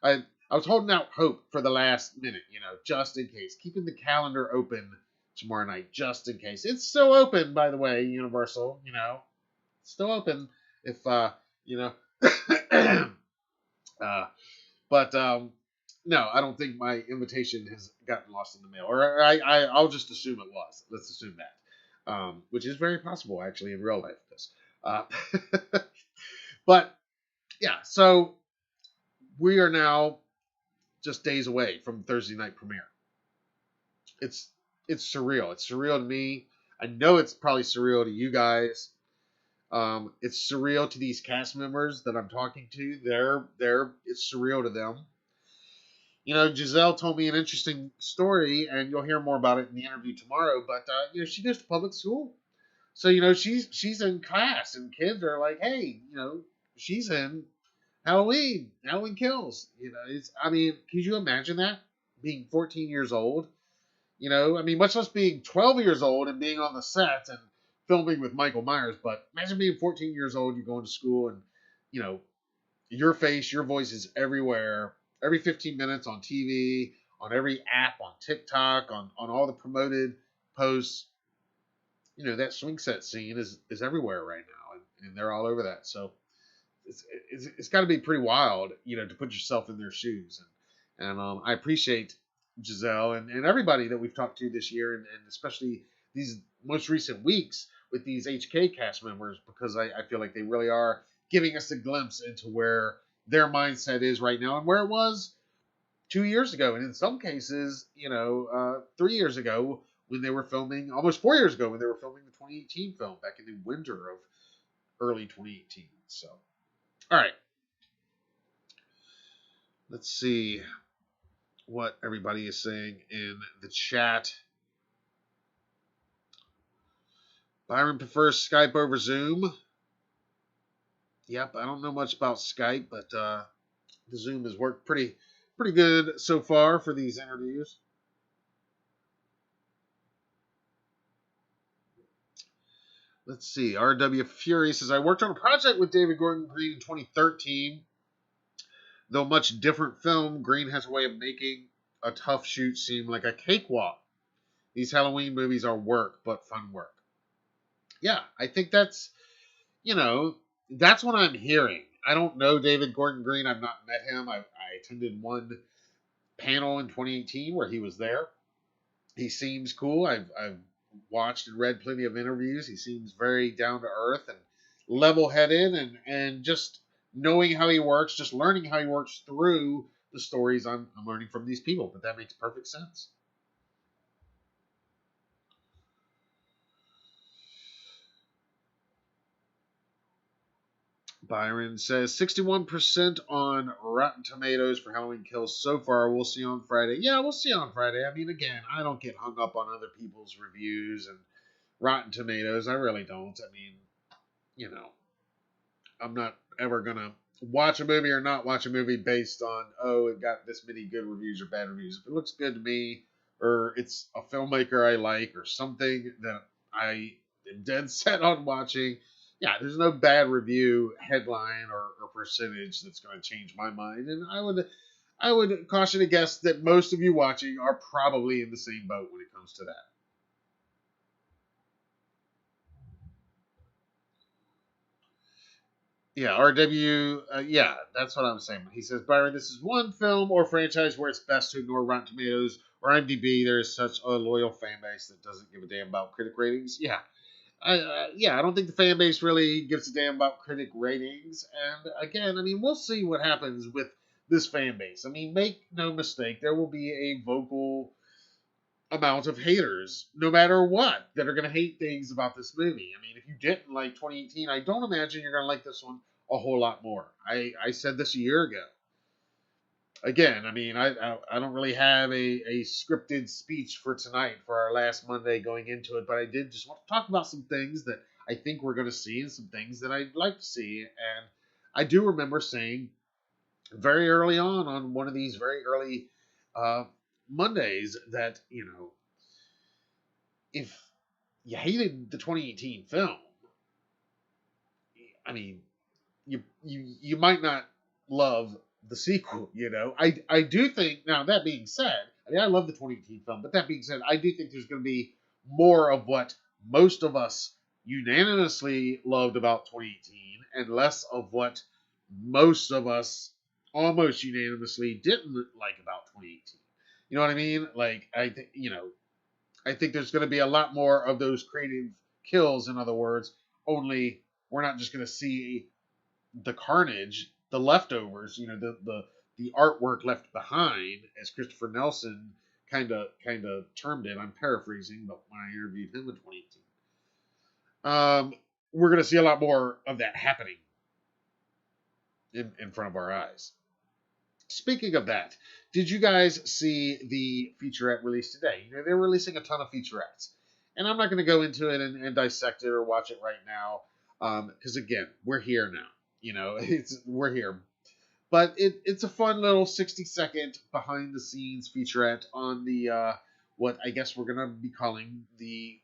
I was holding out hope for the last minute, just in case, keeping the calendar open tomorrow night, just in case. It's still open, by the way, Universal. Still open if but no, I don't think my invitation has gotten lost in the mail, or I'll just assume it was. Let's assume that. which is very possible actually in real life. This, uh, but yeah, so we are now just days away from Thursday night premiere. It's surreal. It's surreal to me. I know it's probably surreal to you guys. It's surreal to these cast members that I'm talking to. It's surreal to them. You know, Giselle told me an interesting story, and you'll hear more about it in the interview tomorrow. But you know, she goes to public school, so you know she's in class, and kids are like, "Hey, you know, she's in Halloween. Halloween Kills." You know, I mean, could you imagine that being 14 years old? You know, I mean, much less being 12 years old and being on the set and filming with Michael Myers. But imagine being 14 years old, you're going to school, and you know, your face, your voice is everywhere, every 15 minutes on TV, on every app, on TikTok, on all the promoted posts. You know, that swing set scene is everywhere right now, and they're all over that. So it's got to be pretty wild, you know, to put yourself in their shoes. And I appreciate Giselle and everybody that we've talked to this year, and especially these most recent weeks with these HK cast members, because I feel like they really are giving us a glimpse into where their mindset is right now and where it was 2 years ago, and in some cases, you know, 3 years ago when they were filming, almost 4 years ago when they were filming the 2018 film back in the winter of early 2018. So, all right, let's see what everybody is saying in the chat. Byron prefers Skype over Zoom. Yep, I don't know much about Skype, but the Zoom has worked pretty good so far for these interviews. Let's see. RW Fury says, I worked on a project with David Gordon Green in 2013. Though a much different film, Green has a way of making a tough shoot seem like a cakewalk. These Halloween movies are work, but fun work. Yeah, I think that's, you know, that's what I'm hearing. I don't know David Gordon Green. I've not met him. I attended one panel in 2018 where he was there. He seems cool. I've watched and read plenty of interviews. He seems very down to earth and level headed, and just knowing how he works, just learning how he works through the stories I'm learning from these people. But that makes perfect sense. Byron says 61% on Rotten Tomatoes for Halloween Kills so far. We'll see on Friday. Yeah, we'll see on Friday. I mean, again, I don't get hung up on other people's reviews and Rotten Tomatoes. I really don't. I mean, you know, I'm not ever going to watch a movie or not watch a movie based on, oh, it got this many good reviews or bad reviews. If it looks good to me, or it's a filmmaker I like, or something that I am dead set on watching, yeah, there's no bad review headline or percentage that's going to change my mind. And I would caution a guess that most of you watching are probably in the same boat when it comes to that. Yeah, RW, yeah, that's what I'm saying. He says, Byron, this is one film or franchise where it's best to ignore Rotten Tomatoes or IMDb. There is such a loyal fan base that doesn't give a damn about critic ratings. Yeah, I don't think the fan base really gives a damn about critic ratings. And again, I mean, we'll see what happens with this fan base. I mean, make no mistake, there will be a vocal amount of haters, no matter what, that are going to hate things about this movie. I mean, if you didn't like 2018, I don't imagine you're going to like this one a whole lot more. I said this a year ago. Again, I mean, I don't really have a scripted speech for tonight for our last Monday going into it, but I did just want to talk about some things that I think we're going to see and some things that I'd like to see. And I do remember saying very early on one of these very early Mondays that, you know, if you hated the 2018 film, I mean, you might not love the sequel. You know, I do think, now that being said, I mean, I love the 2018 film, but that being said, I do think there's going to be more of what most of us unanimously loved about 2018 and less of what most of us almost unanimously didn't like about 2018. You know what I mean? Like, I think, you know, I think there's going to be a lot more of those creative kills, in other words, only we're not just going to see the carnage, the leftovers, the artwork left behind, as Christopher Nelson kind of termed it. I'm paraphrasing, but when I interviewed him in 2018, we're going to see a lot more of that happening in front of our eyes. Speaking of that, did you guys see the featurette release today? They're releasing a ton of featurettes, and I'm not going to go into it and dissect it or watch it right now, because again, we're here now. We're here. But it's a fun little 60-second behind the scenes featurette on the what I guess we're gonna be calling the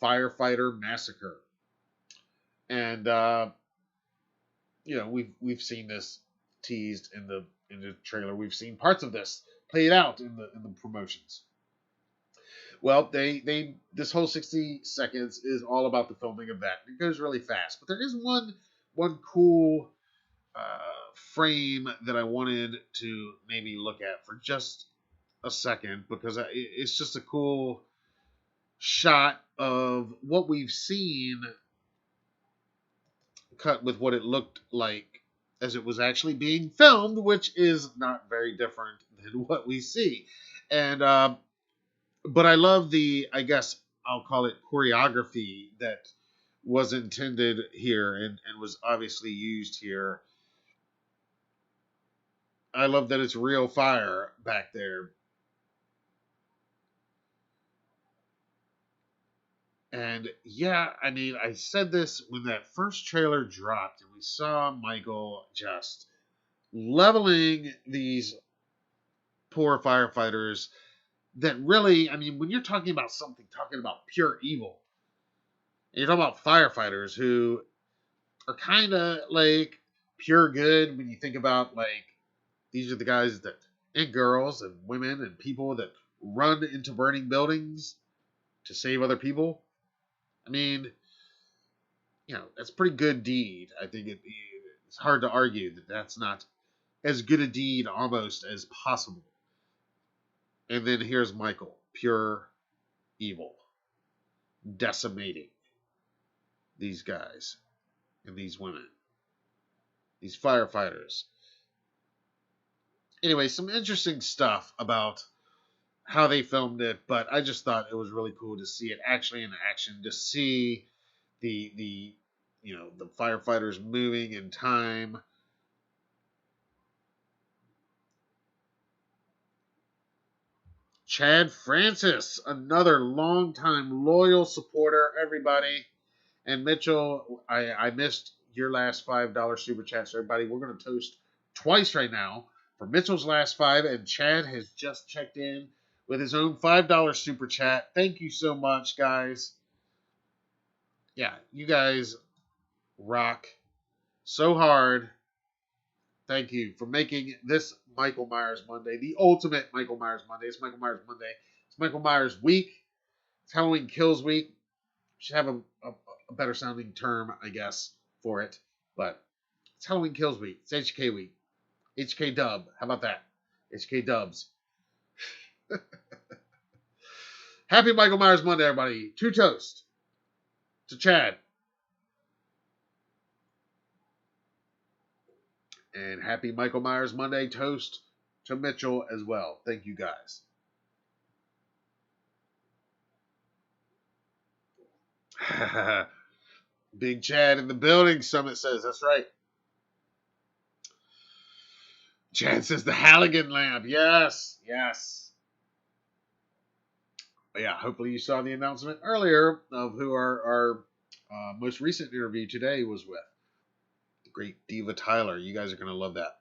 firefighter massacre. And we've seen this teased in the trailer. We've seen parts of this played out in the promotions. Well, they this whole 60 seconds is all about the filming of that. It goes really fast, but there is one cool frame that I wanted to maybe look at for just a second, because it's just a cool shot of what we've seen cut with what it looked like as it was actually being filmed, which is not very different than what we see. And but I love the, I guess I'll call it, choreography that was intended here and was obviously used here. I love that it's real fire back there. And yeah, I mean, I said this when that first trailer dropped and we saw Michael just leveling these poor firefighters that really, I mean, when you're talking about pure evil, and you're talking about firefighters who are kind of like pure good when you think about, like, these are the guys that, and girls and women and people that run into burning buildings to save other people. I mean, that's a pretty good deed. I think it's hard to argue that that's not as good a deed almost as possible. And then here's Michael, pure evil, decimating these guys and these women, these firefighters. Anyway, some interesting stuff about how they filmed it, but I just thought it was really cool to see it actually in action, to see the firefighters moving in time. Chad Francis, another longtime loyal supporter, everybody. And Mitchell, I missed your last $5 super chat, so everybody, we're going to toast twice right now for Mitchell's last $5, and Chad has just checked in with his own $5 super chat. Thank you so much, guys. Yeah, you guys rock so hard. Thank you for making this Michael Myers Monday the ultimate Michael Myers Monday. It's Michael Myers Monday. It's Michael Myers week. It's Halloween Kills week. Should have a better sounding term, I guess, for it. But it's Halloween Kills week. It's HK week. HK Dub. How about that? HK Dubs. Happy Michael Myers Monday, everybody. To toast. To Chad. And happy Michael Myers Monday toast to Mitchell as well. Thank you, guys. Big Chad in the building, Summit says. That's right. Chad says the Halligan lamp. Yes, yes. But yeah, hopefully you saw the announcement earlier of who our most recent interview today was with. The great Diva Tyler. You guys are going to love that.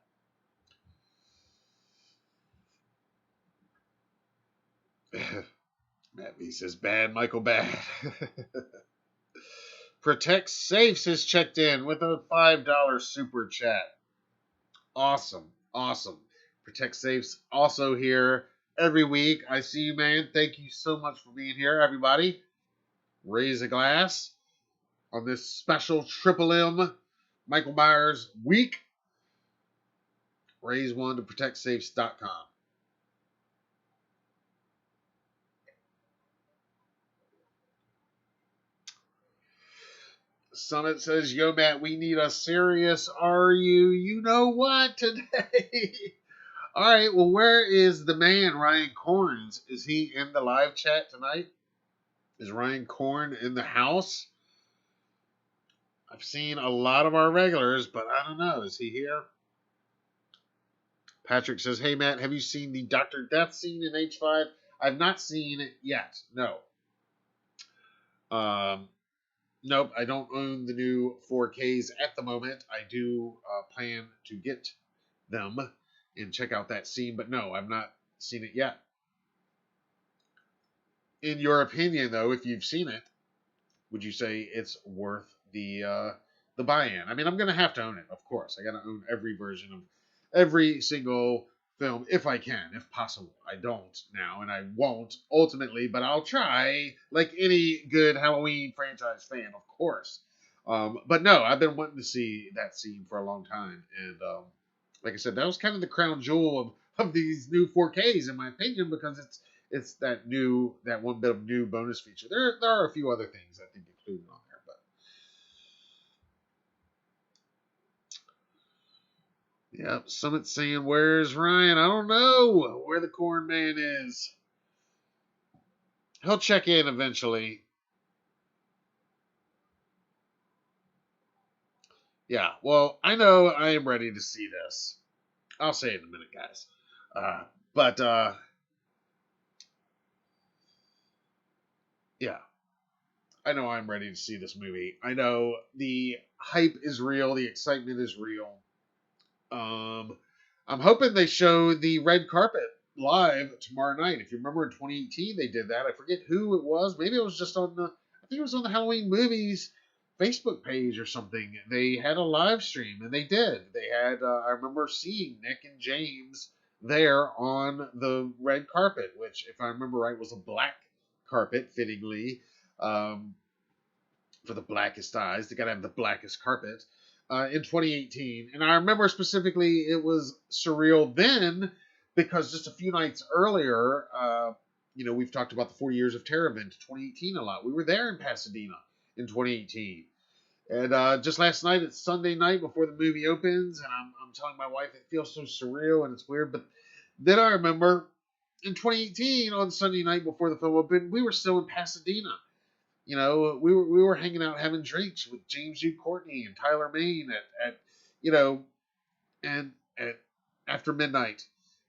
Matt B says, bad, Michael, bad. Protect Safes has checked in with a $5 super chat. Awesome. Awesome. Protect Safes also here every week. I see you, man. Thank you so much for being here, everybody. Raise a glass on this special Triple M Michael Myers week. Raise one to protectsafes.com. Summit says, yo, Matt, we need a serious Are you know what today? All right, well, where is the man, Ryan Corns? Is he in the live chat tonight? Is Ryan Corn in the house? I've seen a lot of our regulars, but I don't know. Is he here? Patrick says, hey, Matt, have you seen the Dr. Death scene in H5? I've not seen it yet. No. Nope, I don't own the new 4Ks at the moment. I do plan to get them and check out that scene, but no, I've not seen it yet. In your opinion, though, if you've seen it, would you say it's worth the buy-in? I mean, I'm gonna have to own it, of course. I gotta own every version of every single film if I can, if possible. I don't now, and I won't ultimately, but I'll try, like any good Halloween franchise fan, of course. But no, I've been wanting to see that scene for a long time, and like I said, that was kind of the crown jewel of these new 4Ks, in my opinion, because it's that one bit of new bonus feature. There are a few other things I think included on there, but yep. Summit's saying, "Where's Ryan?" I don't know where the corn man is. He'll check in eventually. Yeah. Well, I know I am ready to see this. I'll say it in a minute, guys. But yeah. I know I'm ready to see this movie. I know the hype is real, the excitement is real. I'm hoping they show the red carpet live tomorrow night. If you remember in 2018, they did that. I forget who it was. Maybe it was just on I think it was on the Halloween Movies Facebook page or something. They had a live stream, and they did. They had, I remember seeing Nick and James there on the red carpet, which, if I remember right, was a black carpet, fittingly. For the blackest eyes. They got to have the blackest carpet in 2018. And I remember specifically it was surreal then because just a few nights earlier, we've talked about the 40 Years of Terror event 2018 a lot. We were there in Pasadena in 2018. And just last night, it's Sunday night before the movie opens, and I'm telling my wife it feels so surreal and it's weird. But then I remember in 2018, on Sunday night before the film opened, we were still in Pasadena. We were hanging out having drinks with James U. Courtney and Tyler Main at after midnight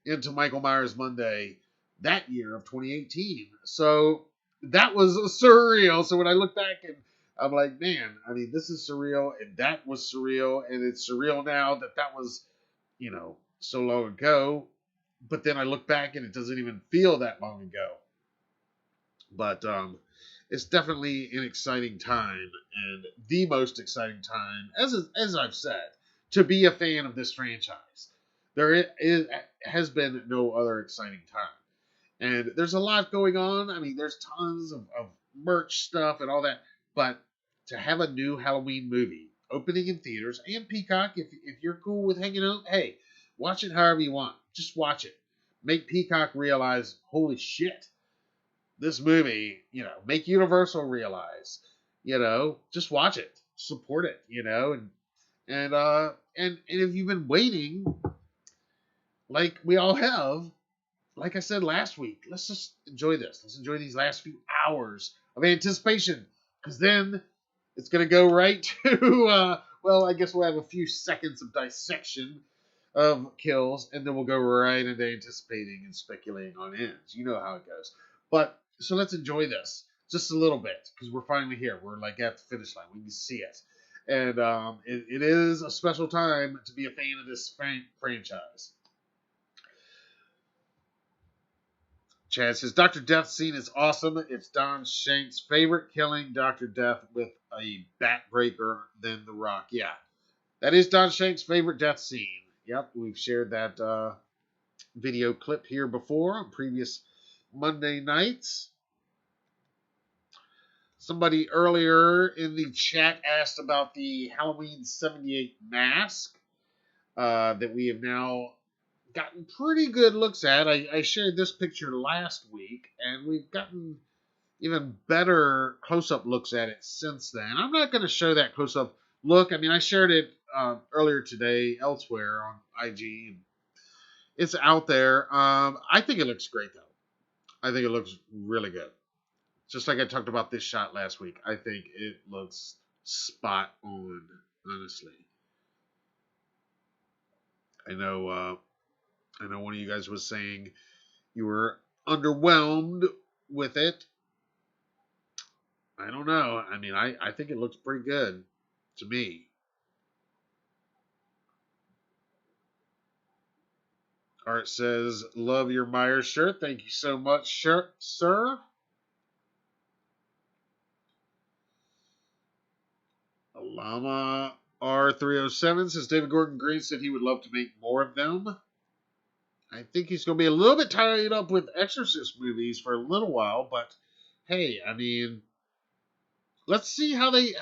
into Michael Myers Monday that year of 2018. So that was surreal. So when I look back and I'm like, man, I mean, this is surreal, and that was surreal, and it's surreal now that was, so long ago. But then I look back and it doesn't even feel that long ago. But it's definitely an exciting time, and the most exciting time, as I've said, to be a fan of this franchise. Has been no other exciting time. And there's a lot going on. I mean, there's tons of merch stuff and all that. But to have a new Halloween movie opening in theaters and Peacock, if you're cool with hanging out, hey, watch it however you want. Just watch it. Make Peacock realize, holy shit, this movie, make Universal realize, just watch it, support it, and if you've been waiting, like we all have, like I said last week, let's just enjoy this. Let's enjoy these last few hours of anticipation, because then it's going to go right to, I guess we'll have a few seconds of dissection of kills, and then we'll go right into anticipating and speculating on ends. You know how it goes. But so let's enjoy this just a little bit, because we're finally here. We're like at the finish line. We can see it. And it is a special time to be a fan of this franchise. Chad says, Dr. Death scene is awesome. It's Don Shank's favorite killing Dr. Death with a bat breaker than The Rock. Yeah, that is Don Shank's favorite death scene. Yep, we've shared that video clip here before on previous Monday nights. Somebody earlier in the chat asked about the Halloween 78 mask that we have now gotten pretty good looks at. I shared this picture last week, and we've gotten, even better close-up looks at it since then. I'm not going to show that close-up look. I mean, I shared it earlier today elsewhere on IG. And it's out there. I think it looks great, though. I think it looks really good. Just like I talked about this shot last week. I think it looks spot on, honestly. I know one of you guys was saying you were underwhelmed with it. I don't know. I mean, I think it looks pretty good to me. Art says, love your Myers shirt. Thank you so much, sir. Alama R307 says David Gordon Green said he would love to make more of them. I think he's going to be a little bit tied up with Exorcist movies for a little while, but hey, I mean, let's see how they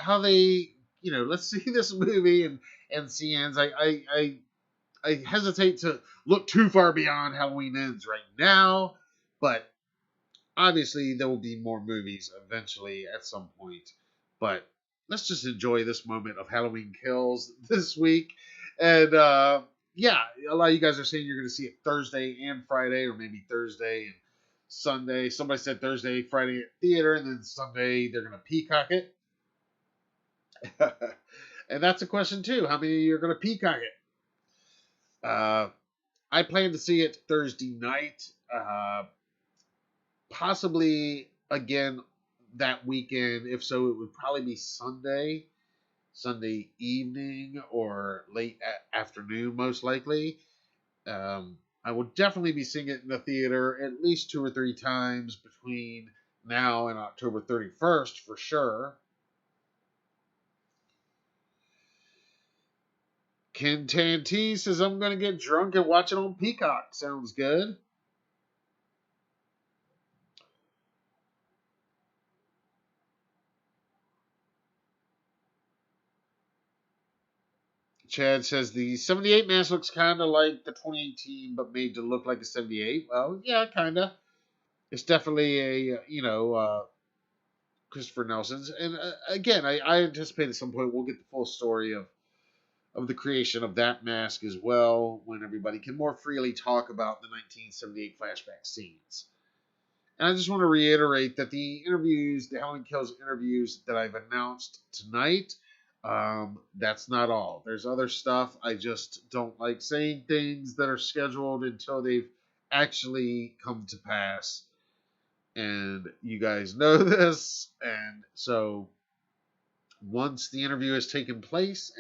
let's see this movie and see ends. I hesitate to look too far beyond Halloween Ends right now, but obviously there will be more movies eventually at some point. But let's just enjoy this moment of Halloween Kills this week. And yeah, a lot of you guys are saying you're going to see it Thursday and Friday, or maybe Thursday and Sunday. Somebody said Thursday, Friday at theater, and then Sunday they're going to peacock it. And that's a question too. How many of you are going to peacock it? I plan to see it Thursday night. Possibly again that weekend. If so, it would probably be Sunday evening or late afternoon, most likely. I will definitely be seeing it in the theater at least 2 or 3 times between now and October 31st for sure. Ken Tanti says, I'm going to get drunk and watch it on Peacock. Sounds good. Chad says the 78 mask looks kind of like the 2018, but made to look like a 78. Well, yeah, kind of. It's definitely a, Christopher Nelson's. And again, I anticipate at some point we'll get the full story of the creation of that mask as well, when everybody can more freely talk about the 1978 flashback scenes. And I just want to reiterate that the Halloween Kills interviews that I've announced tonight, that's not all. There's other stuff. I just don't like saying things that are scheduled until they've actually come to pass. And you guys know this. And so once the interview has taken place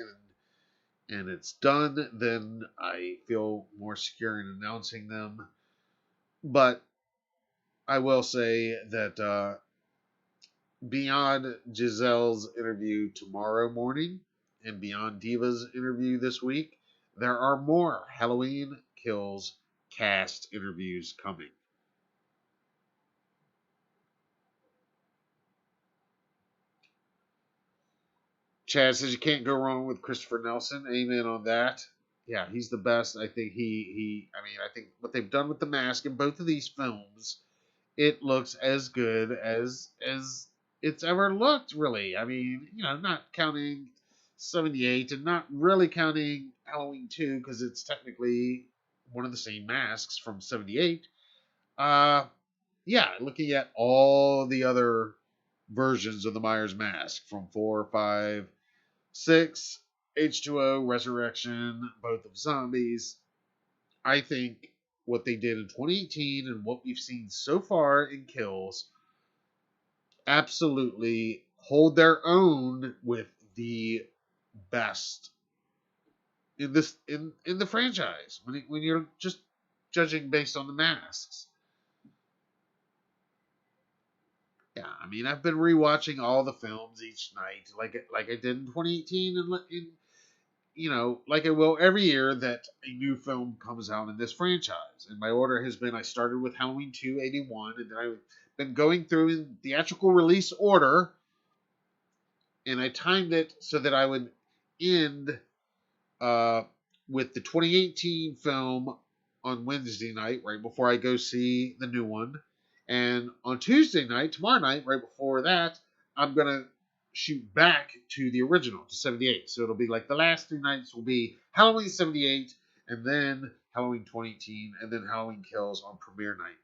and it's done, then I feel more secure in announcing them. But I will say that beyond Giselle's interview tomorrow morning and beyond Diva's interview this week, there are more Halloween Kills cast interviews coming. Chad says you can't go wrong with Christopher Nelson. Amen on that. Yeah, he's the best. I think I think what they've done with the mask in both of these films, it looks as good as it's ever looked, really. I mean, not counting 78 and not really counting Halloween 2 because it's technically one of the same masks from 78. Yeah, looking at all the other versions of the Myers mask from 4, 5, 6, H2O, Resurrection, both of Zombies. I think what they did in 2018 and what we've seen so far in Kills absolutely hold their own with the best in the franchise when you're just judging based on the masks. Yeah, I mean, I've been rewatching all the films each night, like I did in 2018, and like I will every year that a new film comes out in this franchise. And my order has been: I started with Halloween 2, 81, and then I've been going through in theatrical release order, and I timed it so that I would end with the 2018 film on Wednesday night, right before I go see the new one. And on Tuesday night, tomorrow night, right before that, I'm going to shoot back to the original, to 78. So it'll be like the last 3 nights will be Halloween 78, and then Halloween 2018, and then Halloween Kills on premiere night.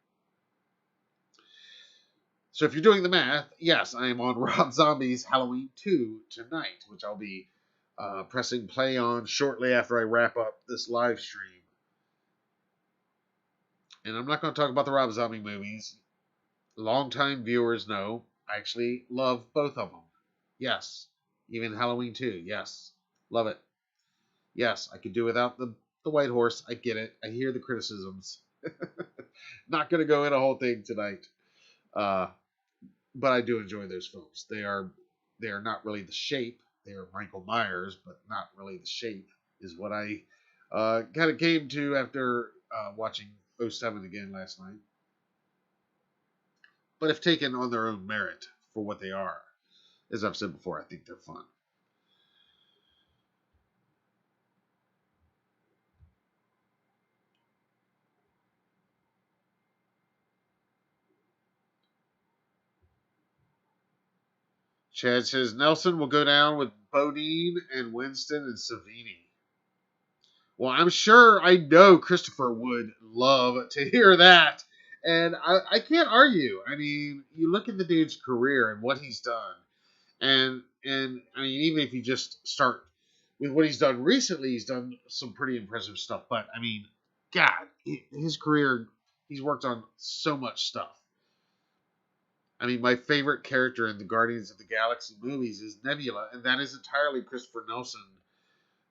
So if you're doing the math, yes, I am on Rob Zombie's Halloween 2 tonight, which I'll be pressing play on shortly after I wrap up this live stream. And I'm not going to talk about the Rob Zombie movies. Longtime viewers know I actually love both of them. Yes. Even Halloween 2. Yes. Love it. Yes, I could do without the White Horse. I get it. I hear the criticisms. Not going to go in a whole thing tonight. But I do enjoy those films. They are not really the shape. They are Michael Myers, but not really the shape is what I kind of came to after watching 07 again last night. But if taken on their own merit for what they are, as I've said before, I think they're fun. Chad says Nelson will go down with Bodine and Winston and Savini. Well, I know Christopher would love to hear that. And I can't argue. I mean, you look at the dude's career and what he's done. And I mean, even if you just start with what he's done recently, he's done some pretty impressive stuff. But, I mean, God, his career, he's worked on so much stuff. I mean, my favorite character in the Guardians of the Galaxy movies is Nebula, and that is entirely Christopher Nelson.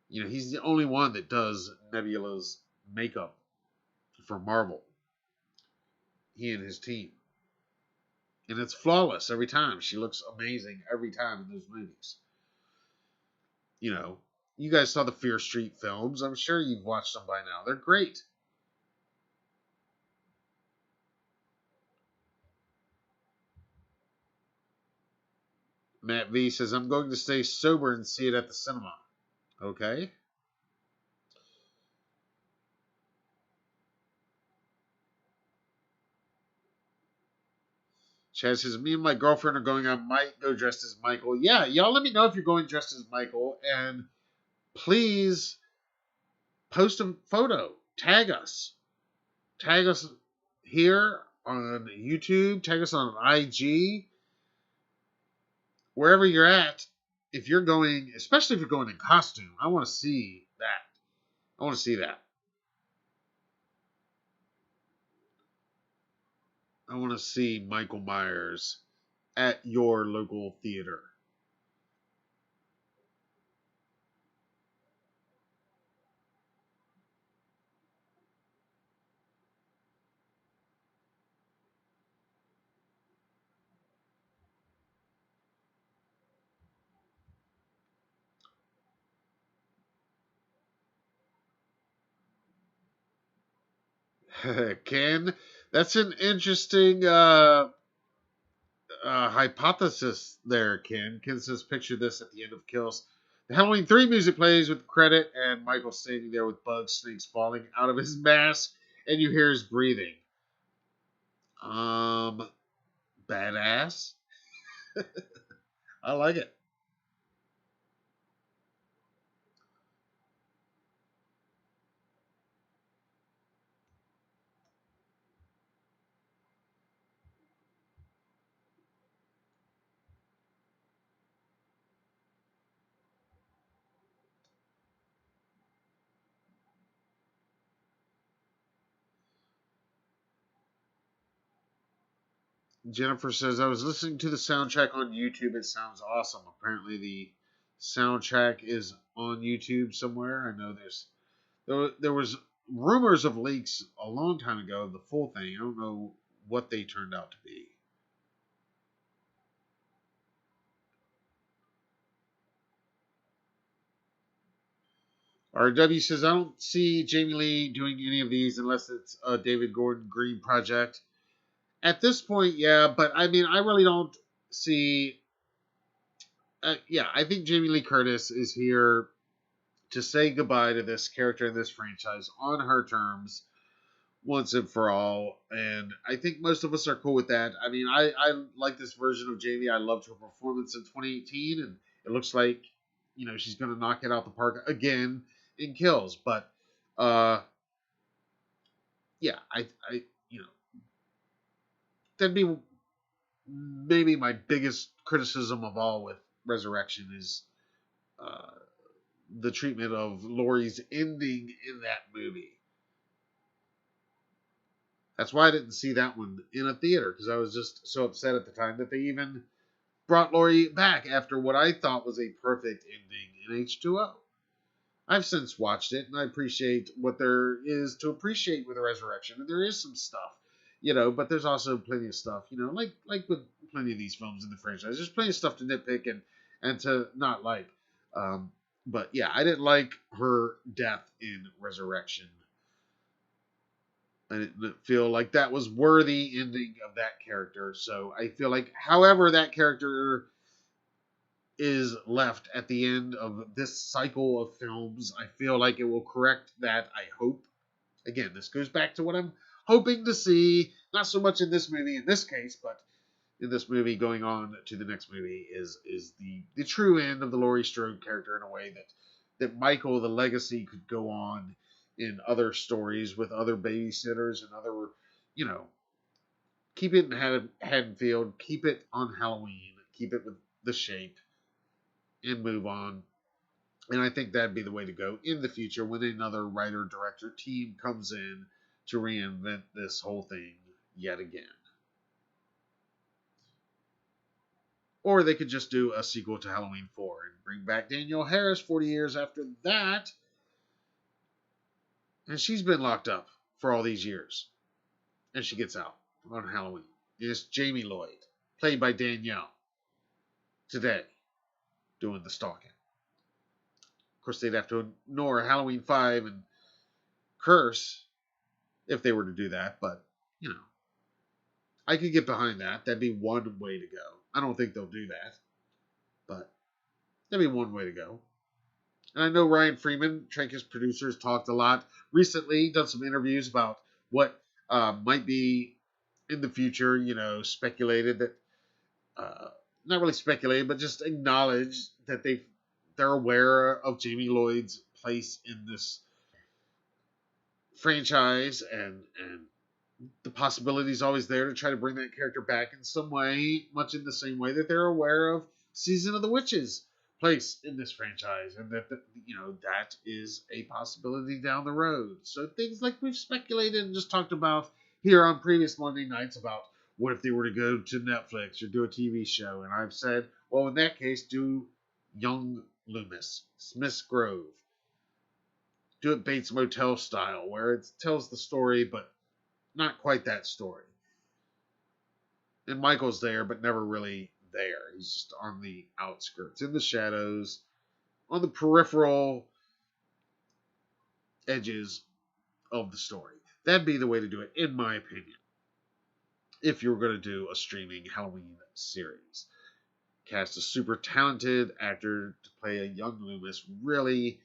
You know, he's the only one that does Nebula's makeup for Marvel. He and his team. And it's flawless every time. She looks amazing every time in those movies. You know, you guys saw the Fear Street films. I'm sure you've watched them by now. They're great. Matt V says, I'm going to stay sober and see it at the cinema. Okay. Chad says, me and my girlfriend are going. I might go dressed as Michael. Yeah, y'all let me know if you're going dressed as Michael. And please post a photo. Tag us. Tag us here on YouTube. Tag us on IG. Wherever you're at. If you're going, especially if you're going in costume, I want to see that. I want to see that. I want to see Michael Myers at your local theater. Ken, that's an interesting hypothesis there, Ken. Ken says, picture this at the end of Kills. The Halloween 3 music plays with credit, and Michael standing there with bug snakes falling out of his mask, and you hear his breathing. Badass. I like it. Jennifer says, I was listening to the soundtrack on YouTube. It sounds awesome. Apparently the soundtrack is on YouTube somewhere. I know there was rumors of leaks a long time ago of the full thing. I don't know what they turned out to be. RW says, I don't see Jamie Lee doing any of these unless it's a David Gordon Green project. At this point, yeah, but I mean, I really don't see. Yeah, I think Jamie Lee Curtis is here to say goodbye to this character in this franchise on her terms once and for all. And I think most of us are cool with that. I mean, I like this version of Jamie. I loved her performance in 2018, and it looks like, she's going to knock it out the park again in Kills. But, yeah, you know, that'd be maybe my biggest criticism of all with Resurrection is uh, the treatment of Laurie's ending in that movie. That's why I didn't see that one in a theater, because I was just so upset at the time that they even brought Laurie back after what I thought was a perfect ending in H2O. I've since watched it, and I appreciate what there is to appreciate with the Resurrection, and there is some stuff, but there's also plenty of stuff, like with plenty of these films in the franchise. There's plenty of stuff to nitpick and to not like. But yeah, I didn't like her death in Resurrection. I didn't feel like that was worthy ending of that character. So I feel like, however that character is left at the end of this cycle of films, I feel like it will correct that, I hope. Again, this goes back to what I'm hoping to see, not so much in this movie in this case, but in this movie going on to the next movie is the true end of the Laurie Strode character in a way that Michael, the legacy, could go on in other stories with other babysitters and other, keep it in Haddonfield, keep it on Halloween, keep it with the shape, and move on. And I think that'd be the way to go in the future when another writer-director team comes in to reinvent this whole thing yet again. Or they could just do a sequel to Halloween 4 and bring back Danielle Harris 40 years after that. And she's been locked up for all these years. And she gets out on Halloween. It's Jamie Lloyd, played by Danielle, today, doing the stalking. Of course, they'd have to ignore Halloween 5 and Curse if they were to do that. But, I could get behind that. That'd be one way to go. I don't think they'll do that. But that'd be one way to go. And I know Ryan Freeman, Trank's producer, has talked a lot recently, done some interviews about what might be in the future, speculated that, not really speculated, but just acknowledged that they're aware of Jamie Lloyd's place in this franchise, and the possibility is always there to try to bring that character back in some way, much in the same way that they're aware of Season of the Witches' place in this franchise, and that that is a possibility down the road. So things like we've speculated and just talked about here on previous Monday nights about what if they were to go to Netflix or do a TV show, and I've said, well, in that case, do Young Loomis, Smith's Grove. Do it Bates Motel style, where it tells the story, but not quite that story. And Michael's there, but never really there. He's just on the outskirts, in the shadows, on the peripheral edges of the story. That'd be the way to do it, in my opinion, if you were going to do a streaming Halloween series. Cast a super talented actor to play a young Loomis. Really,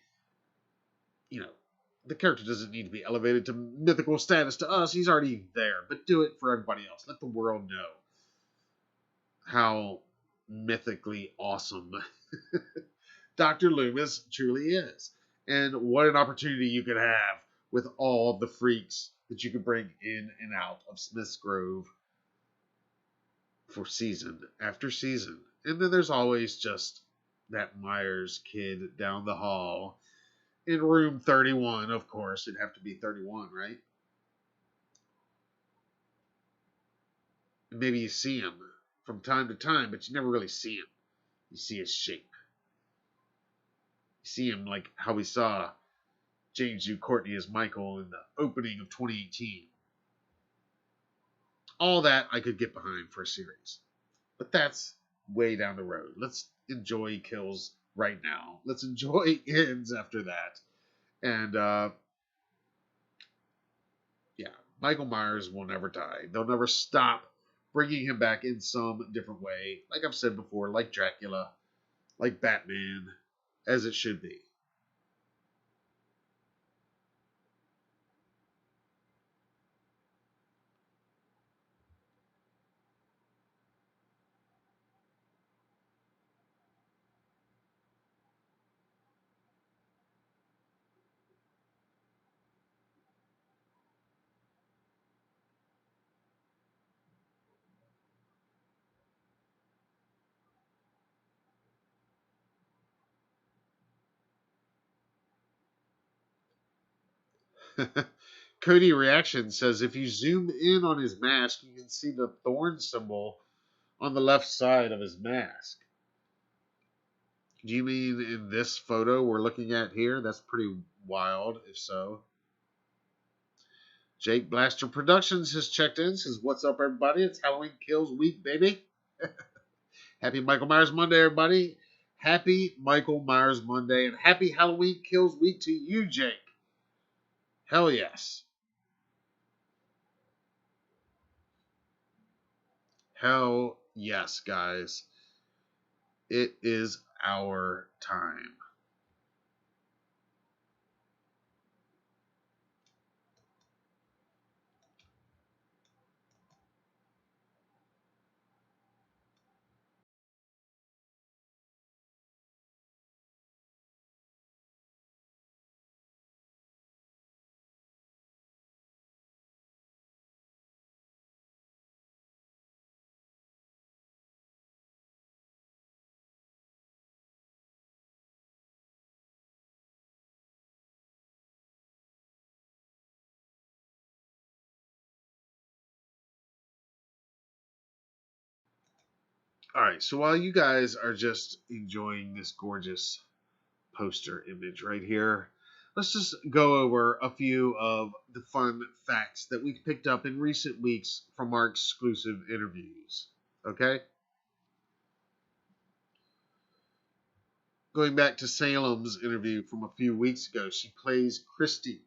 the character doesn't need to be elevated to mythical status to us. He's already there. But do it for everybody else. Let the world know how mythically awesome Dr. Loomis truly is. And what an opportunity you could have with all the freaks that you could bring in and out of Smith's Grove for season after season. And then there's always just that Myers kid down the hall in room 31, of course. It'd have to be 31, right? And maybe you see him from time to time, but you never really see him. You see his shape. You see him like how we saw James U. Courtney as Michael in the opening of 2018. All that I could get behind for a series. But that's way down the road. Let's enjoy Kills right now. Let's enjoy Ends after that. And, Michael Myers will never die. They'll never stop bringing him back in some different way. Like I've said before, like Dracula, like Batman, as it should be. Cody Reaction says if you zoom in on his mask, you can see the thorn symbol on the left side of his mask. Do you mean in this photo we're looking at here? That's pretty wild, if so. Jake Blaster Productions has checked in, says, what's up, everybody? It's Halloween Kills Week, baby. Happy Michael Myers Monday, everybody. Happy Michael Myers Monday, and happy Halloween Kills Week to you, Jake. Hell yes. Hell yes, guys. It is our time. All right, so while you guys are just enjoying this gorgeous poster image right here, let's just go over a few of the fun facts that we've picked up in recent weeks from our exclusive interviews. Okay? Going back to Salem's interview from a few weeks ago, she plays Christy.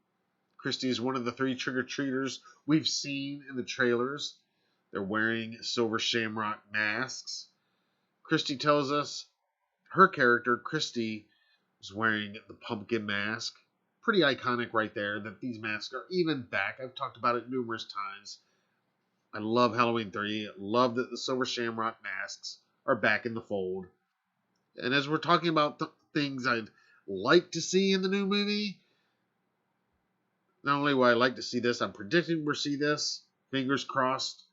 Christy is one of the 3 trick-or-treaters we've seen in the trailers. They're wearing silver shamrock masks. Christy tells us her character, Christy, is wearing the pumpkin mask. Pretty iconic right there that these masks are even back. I've talked about it numerous times. I love Halloween 3. Love that the silver shamrock masks are back in the fold. And as we're talking about things I'd like to see in the new movie, not only will I like to see this, I'm predicting we'll see this. Fingers crossed.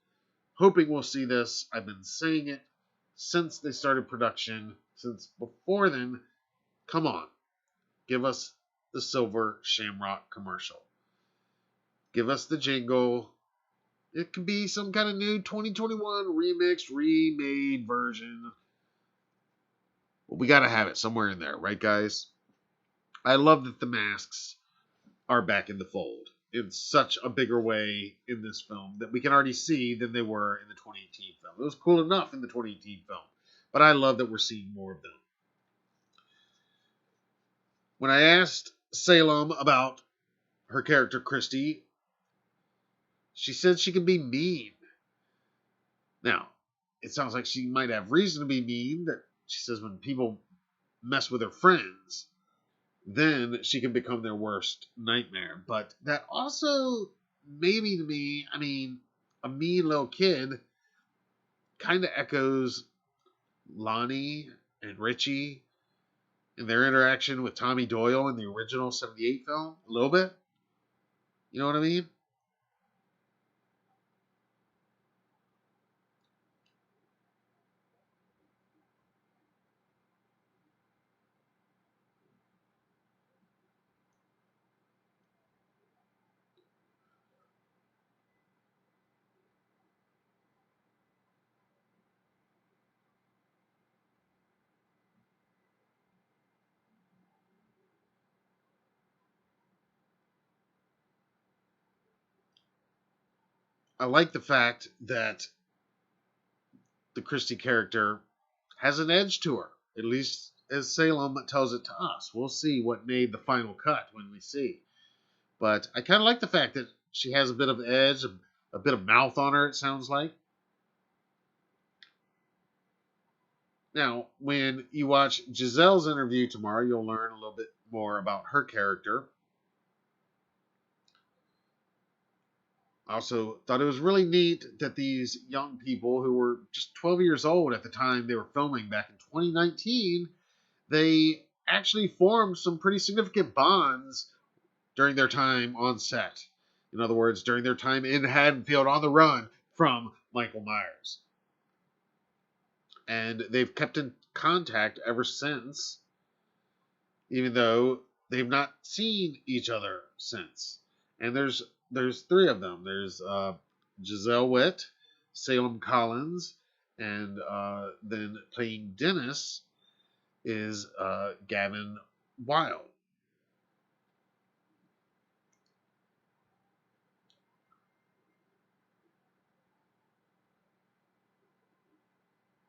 Hoping we'll see this. I've been saying it since they started production, since before then. Come on, give us the silver shamrock commercial. Give us the jingle. It could be some kind of new 2021 remixed, remade version. But we got to have it somewhere in there, right, guys? I love that the masks are back in the fold in such a bigger way in this film that we can already see than they were in the 2018 film. It was cool enough in the 2018 film, but I love that we're seeing more of them. When I asked Salem about her character Christy, she said she can be mean. Now, it sounds like she might have reason to be mean. That she says when people mess with her friends, then she can become their worst nightmare. But that also, maybe to me, I mean, a mean little kid kind of echoes Lonnie and Richie in their interaction with Tommy Doyle in the original 78 film. A little bit. You know what I mean? I like the fact that the Christie character has an edge to her, at least as Salem tells it to us. We'll see what made the final cut when we see. But I kind of like the fact that she has a bit of edge, a bit of mouth on her, it sounds like. Now, when you watch Giselle's interview tomorrow, you'll learn a little bit more about her character. I also thought it was really neat that these young people who were just 12 years old at the time they were filming back in 2019, they actually formed some pretty significant bonds during their time on set. In other words, during their time in Haddonfield on the run from Michael Myers. And they've kept in contact ever since, even though they've not seen each other since. And there's three of them. There's Giselle Witt, Salem Collins, and then playing Dennis is Gavin Wild.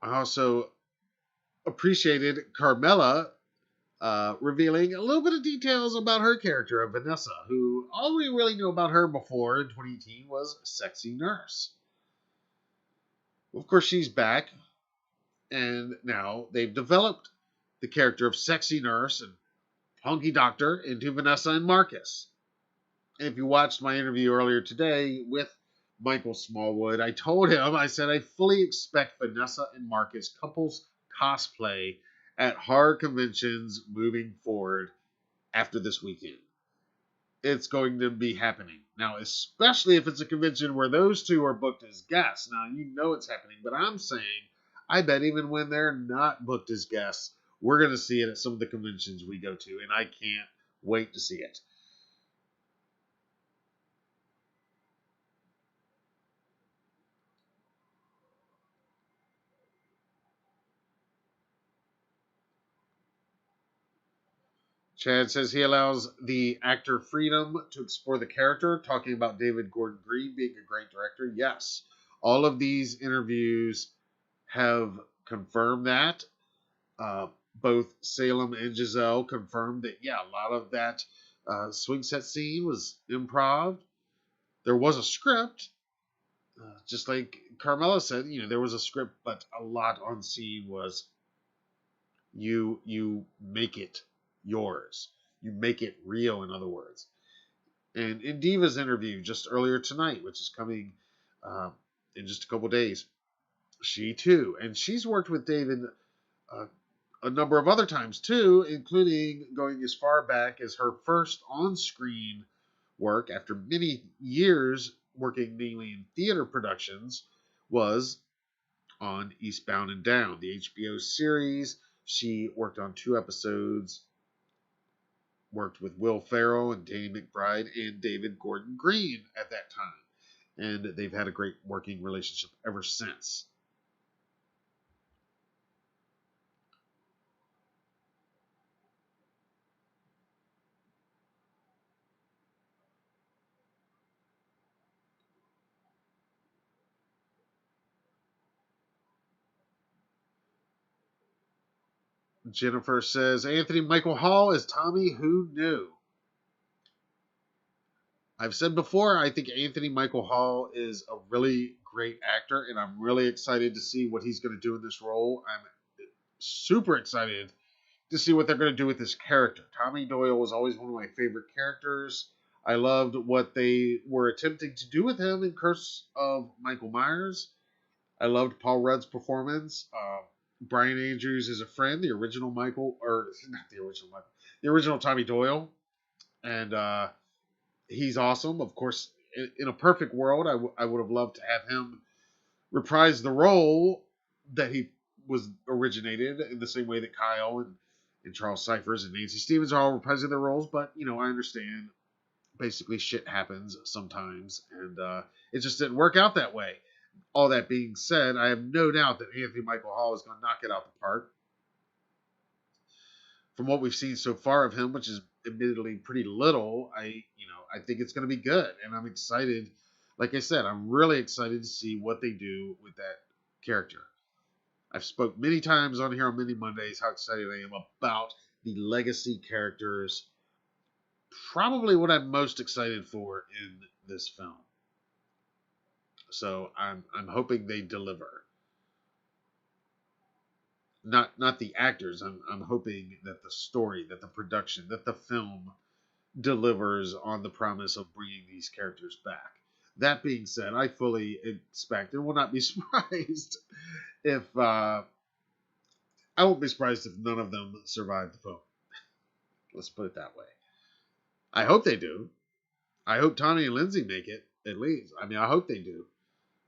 I also appreciated Carmela revealing a little bit of details about her character of Vanessa, who all we really knew about her before in 2018 was Sexy Nurse. Of course, she's back, and now they've developed the character of Sexy Nurse and Hunky Doctor into Vanessa and Marcus. And if you watched my interview earlier today with Michael Smallwood, I told him, I said, I fully expect Vanessa and Marcus couples cosplay at horror conventions moving forward after this weekend. It's going to be happening. Now, especially if it's a convention where those two are booked as guests. Now, you know it's happening, but I'm saying, I bet even when they're not booked as guests, we're going to see it at some of the conventions we go to, and I can't wait to see it. Chad says he allows the actor freedom to explore the character, talking about David Gordon Green being a great director. Yes, all of these interviews have confirmed that. Both Salem and Giselle confirmed that, yeah, a lot of that swing set scene was improv. There was a script, just like Carmela said, there was a script, but a lot on scene was you make it yours. You make it real, in other words. And in Diva's interview just earlier tonight, which is coming in just a couple days, she too, and she's worked with David a number of other times too, including going as far back as her first on-screen work after many years working mainly in theater productions was on Eastbound and Down, the HBO series. She worked on 2 episodes, worked with Will Ferrell and Danny McBride and David Gordon Green at that time. And they've had a great working relationship ever since. Jennifer says, Anthony Michael Hall is Tommy. Who knew? I've said before, I think Anthony Michael Hall is a really great actor, and I'm really excited to see what he's going to do in this role. I'm super excited to see what they're going to do with this character. Tommy Doyle was always one of my favorite characters. I loved what they were attempting to do with him in Curse of Michael Myers. I loved Paul Rudd's performance. Brian Andrews is a friend, the original Michael, or not the original Michael, the original Tommy Doyle. And he's awesome. Of course, in a perfect world, I would have loved to have him reprise the role that he was originated in the same way that Kyle and Charles Cyphers and Nancy Stevens are all reprising their roles. But, I understand. Basically, shit happens sometimes, and it just didn't work out that way. All that being said, I have no doubt that Anthony Michael Hall is going to knock it out the park. From what we've seen so far of him, which is admittedly pretty little, I think it's going to be good, and I'm excited. Like I said, I'm really excited to see what they do with that character. I've spoke many times on here on Mini Mondays how excited I am about the legacy characters. Probably what I'm most excited for in this film. So I'm hoping they deliver. Not the actors. I'm hoping that the story, that the production, that the film delivers on the promise of bringing these characters back. That being said, I fully expect and will not be surprised if I won't be surprised if none of them survive the film. Let's put it that way. I hope they do. I hope Tommy and Lindsay make it, at least. I hope they do.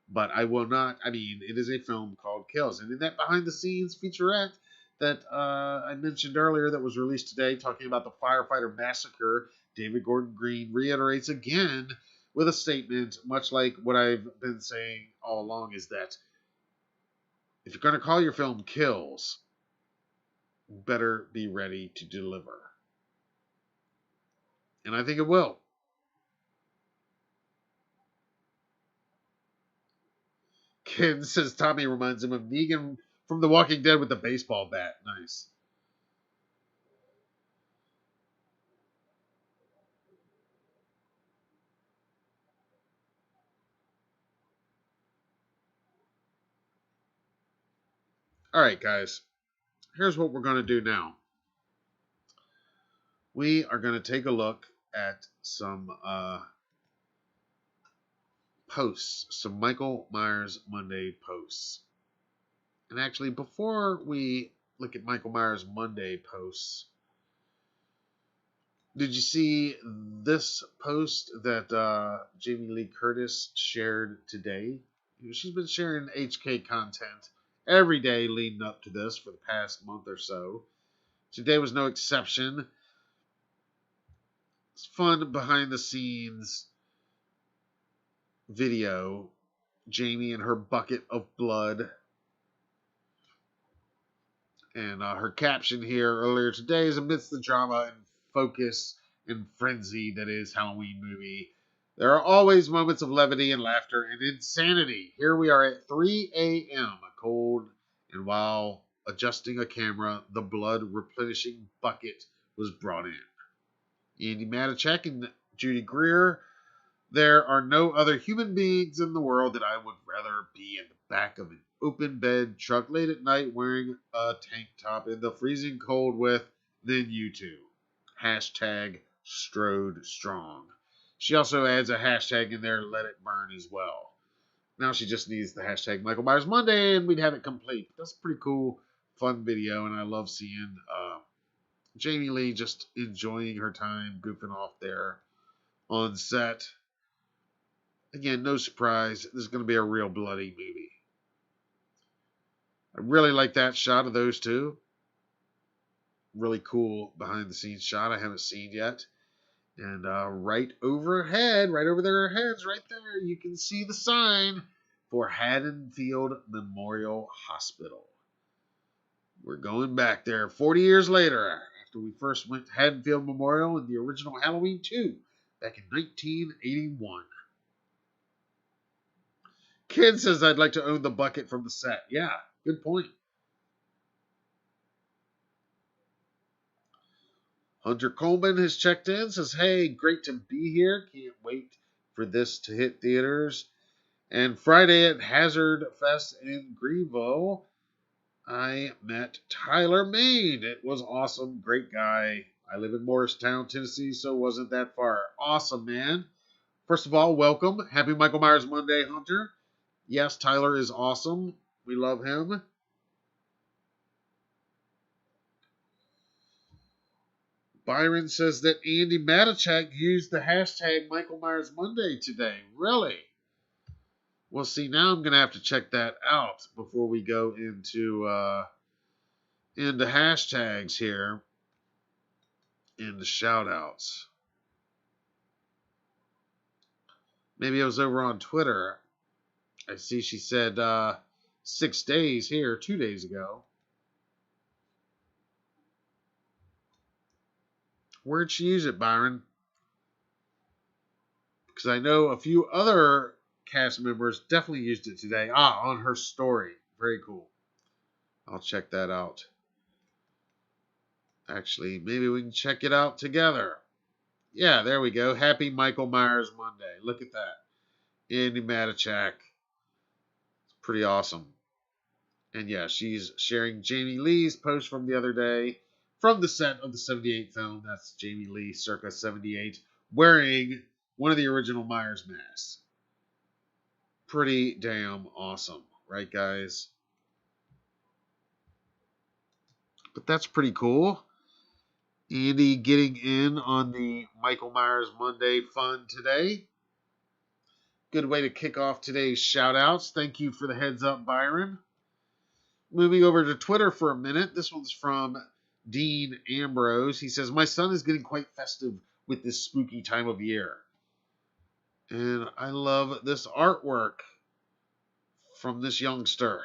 But I will not. It is a film called Kills. And in that behind-the-scenes featurette that I mentioned earlier that was released today, talking about the firefighter massacre David Gordon Green reiterates again with a statement, much like what I've been saying all along, is that if you're going to call your film Kills, better be ready to deliver. And I think it will. Ken says Tommy reminds him of Negan from The Walking Dead with the baseball bat. Nice. All right, guys. Here's what we're going to do now. We are going to take a look at some posts, some Michael Myers Monday posts. And actually, before we look at Michael Myers Monday posts, did you see this post that Jamie Lee Curtis shared today? She's been sharing HK content every day leading up to this for the past month or so. Today was no exception. It's fun behind the scenes video. Jamie and her bucket of blood. And her caption here earlier today is, amidst the drama and focus and frenzy that is Halloween movie, there are always moments of levity and laughter and insanity. Here we are at 3 a.m. cold, and while adjusting a camera, the blood replenishing bucket was brought in. Andy Matichak and Judy Greer, there are no other human beings in the world that I would rather be in the back of an open bed truck late at night wearing a tank top in the freezing cold with than you two. Hashtag Strode Strong. She also adds a hashtag in there, let it burn as well. Now she just needs the hashtag Michael Myers Monday and we'd have it complete. That's a pretty cool, fun video, and I love seeing Jamie Lee just enjoying her time, goofing off there on set. Again, no surprise, this is going to be a real bloody movie. I really like that shot of those two. Really cool behind the scenes shot I haven't seen yet. And right overhead, right over their heads, right there, you can see the sign for Haddonfield Memorial Hospital. We're going back there 40 years later, after we first went to Haddonfield Memorial in the original Halloween 2, back in 1981. Kid says I'd like to own the bucket from the set. Yeah, good point. Hunter Coleman has checked in, says, hey, great to be here. Can't wait for this to hit theaters. And Friday at Hazard Fest in Greenville, I met Tyler Maine. It was awesome. Great guy. I live in Morristown, Tennessee, so it wasn't that far. Awesome, man. First of all, welcome. Happy Michael Myers Monday, Hunter. Yes, Tyler is awesome. We love him. Byron says that Andy Matichak used the hashtag Michael Myers Monday today. Really? Well, see, now I'm going to have to check that out before we go into hashtags here, into shout-outs. Maybe it was over on Twitter. I see she said 6 days here, 2 days ago. Where'd she use it, Byron? Because I know a few other cast members definitely used it today. On her story. Very cool. I'll check that out. Actually, maybe we can check it out together. Yeah, there we go. Happy Michael Myers Monday. Look at that. Andy Matichak. It's pretty awesome. And yeah, she's sharing Jamie Lee's post from the other day from the set of the 78 film. That's Jamie Lee circa 78 wearing one of the original Myers masks. Pretty damn awesome, right, guys? But that's pretty cool. Andy getting in on the Michael Myers Monday fun today. Good way to kick off today's shout-outs. Thank you for the heads up, Byron. Moving over to Twitter for a minute. This one's from Dean Ambrose. He says, my son is getting quite festive with this spooky time of year. And I love this artwork from this youngster.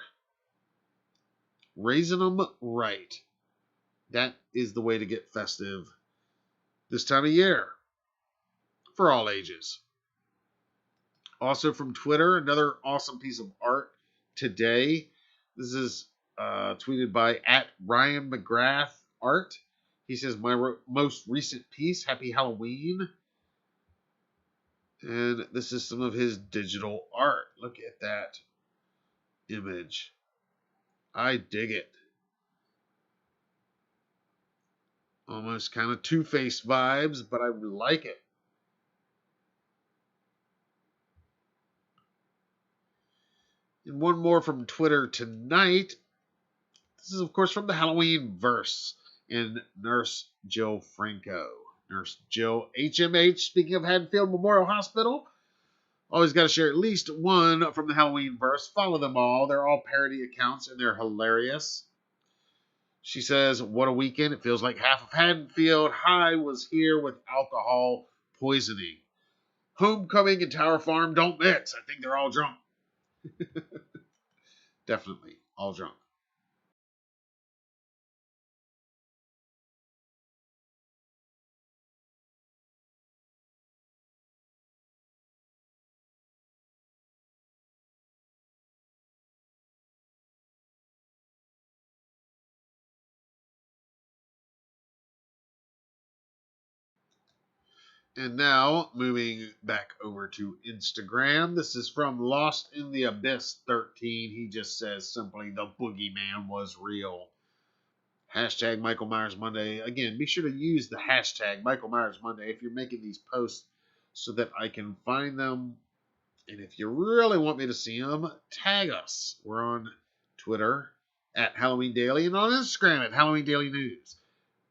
Raising them right. That is the way to get festive this time of year for all ages. Also from Twitter, another awesome piece of art today. This is tweeted by @RyanMcGrath Art. He says, my most recent piece, Happy Halloween. And this is some of his digital art. Look at that image. I dig it. Almost kind of Two-Face vibes, but I like it. And one more from Twitter tonight. This is, of course, from the Halloween verse in Nurse Jill Franco. Nurse Jill HMH, speaking of Haddonfield Memorial Hospital. Always got to share at least one from the Halloween verse. Follow them all. They're all parody accounts, and they're hilarious. She says, what a weekend. It feels like half of Haddonfield High was here with alcohol poisoning. Homecoming and Tower Farm don't mix. I think they're all drunk. Definitely all drunk. And now, moving back over to Instagram. This is from Lost in the Abyss 13. He just says simply, the boogeyman was real. Hashtag Michael Myers Monday. Again, be sure to use the hashtag Michael Myers Monday if you're making these posts so that I can find them. And if you really want me to see them, tag us. We're on Twitter @Halloween Daily and on Instagram @Halloween Daily News.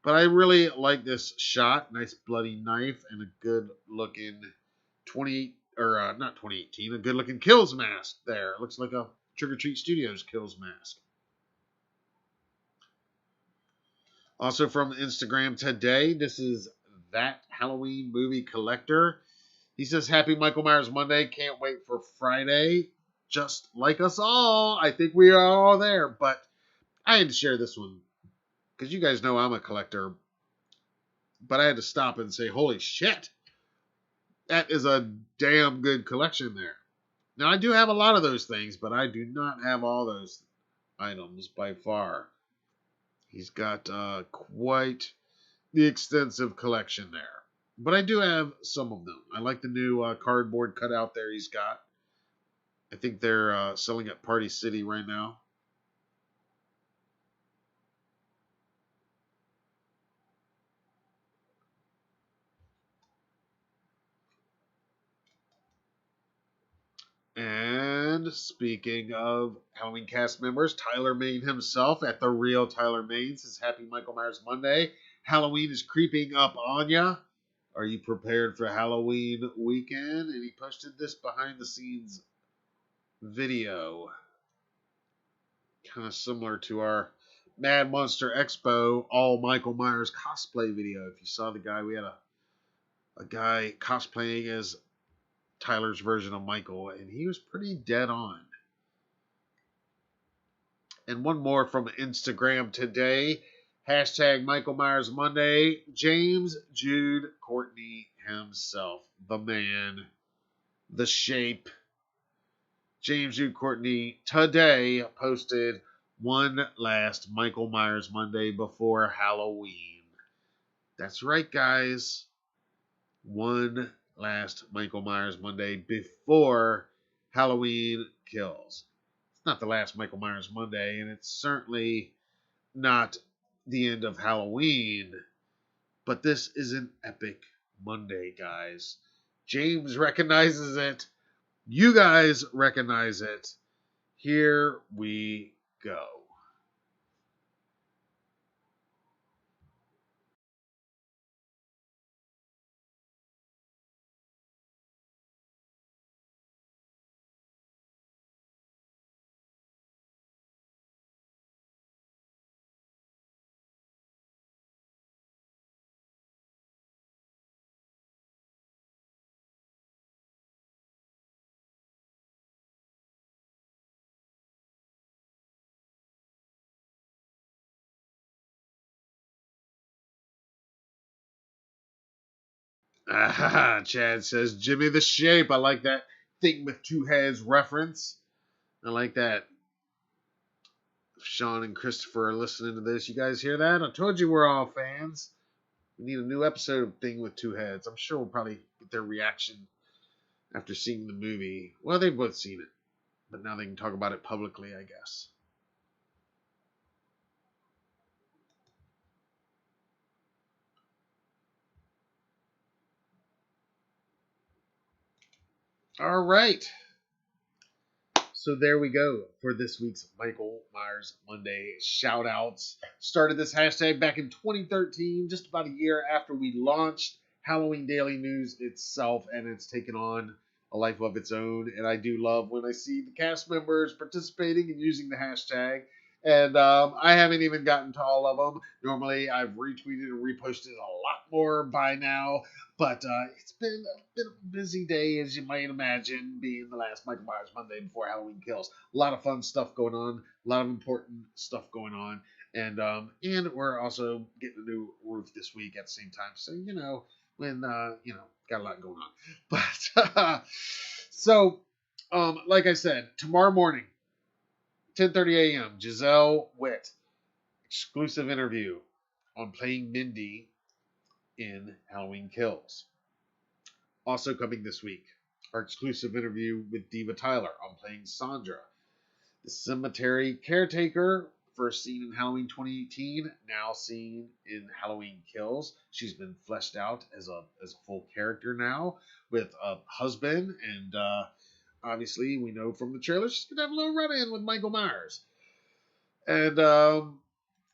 But I really like this shot. Nice bloody knife and a good looking not 2018, a good looking Kills mask there. It looks like a Trick or Treat Studios Kills mask. Also from Instagram today, this is That Halloween Movie Collector. He says, Happy Michael Myers Monday. Can't wait for Friday. Just like us all. I think we are all there. But I had to share this one because you guys know I'm a collector. But I had to stop and say, holy shit. That is a damn good collection there. Now, I do have a lot of those things, but I do not have all those items by far. He's got quite the extensive collection there. But I do have some of them. I like the new cardboard cutout there he's got. I think they're selling at Party City right now. And speaking of Halloween cast members, Tyler Maine himself at The Real Tyler Maine says, Happy Michael Myers Monday. Halloween is creeping up on ya. Are you prepared for Halloween weekend? And he posted this behind the scenes video. Kind of similar to our Mad Monster Expo all Michael Myers cosplay video. If you saw the guy, we had a guy cosplaying as Tyler's version of Michael, and he was pretty dead on. And one more from Instagram today. Hashtag Michael Myers Monday. James Jude Courtney himself. The man. The shape. James Jude Courtney today posted one last Michael Myers Monday before Halloween. That's right, guys. One last Michael Myers Monday before Halloween Kills. It's not the last Michael Myers Monday, and it's certainly not the end of Halloween, but this is an epic Monday, guys. James recognizes it. You guys recognize it. Here we go. Chad says Jimmy the Shape. I like that thing with two heads reference. I like that. If Sean and Christopher are listening to this, you guys hear that? I told you we're all fans. We need a new episode of Thing with Two Heads. I'm sure we'll probably get their reaction after seeing the movie. Well, they've both seen it, but now they can talk about it publicly, I guess. All right. So there we go for this week's Michael Myers Monday shout outs. Started this hashtag back in 2013, just about a year after we launched Halloween Daily News itself, and it's taken on a life of its own. And I do love when I see the cast members participating and using the hashtag. And I haven't even gotten to all of them. Normally, I've retweeted and reposted a lot more by now. But it's been a busy day, as you might imagine, being the last Michael Myers Monday before Halloween Kills. A lot of fun stuff going on, a lot of important stuff going on, and we're also getting a new roof this week at the same time. So got a lot going on. But so, like I said, tomorrow morning, 10:30 a.m., Giselle Witt, exclusive interview on playing Mindy in Halloween Kills. Also coming this week, our exclusive interview with Diva Tyler on playing Sandra, the cemetery caretaker, first seen in Halloween 2018, now seen in Halloween Kills. She's been fleshed out as a full character now with a husband, and obviously we know from the trailer she's gonna have a little run-in with Michael Myers.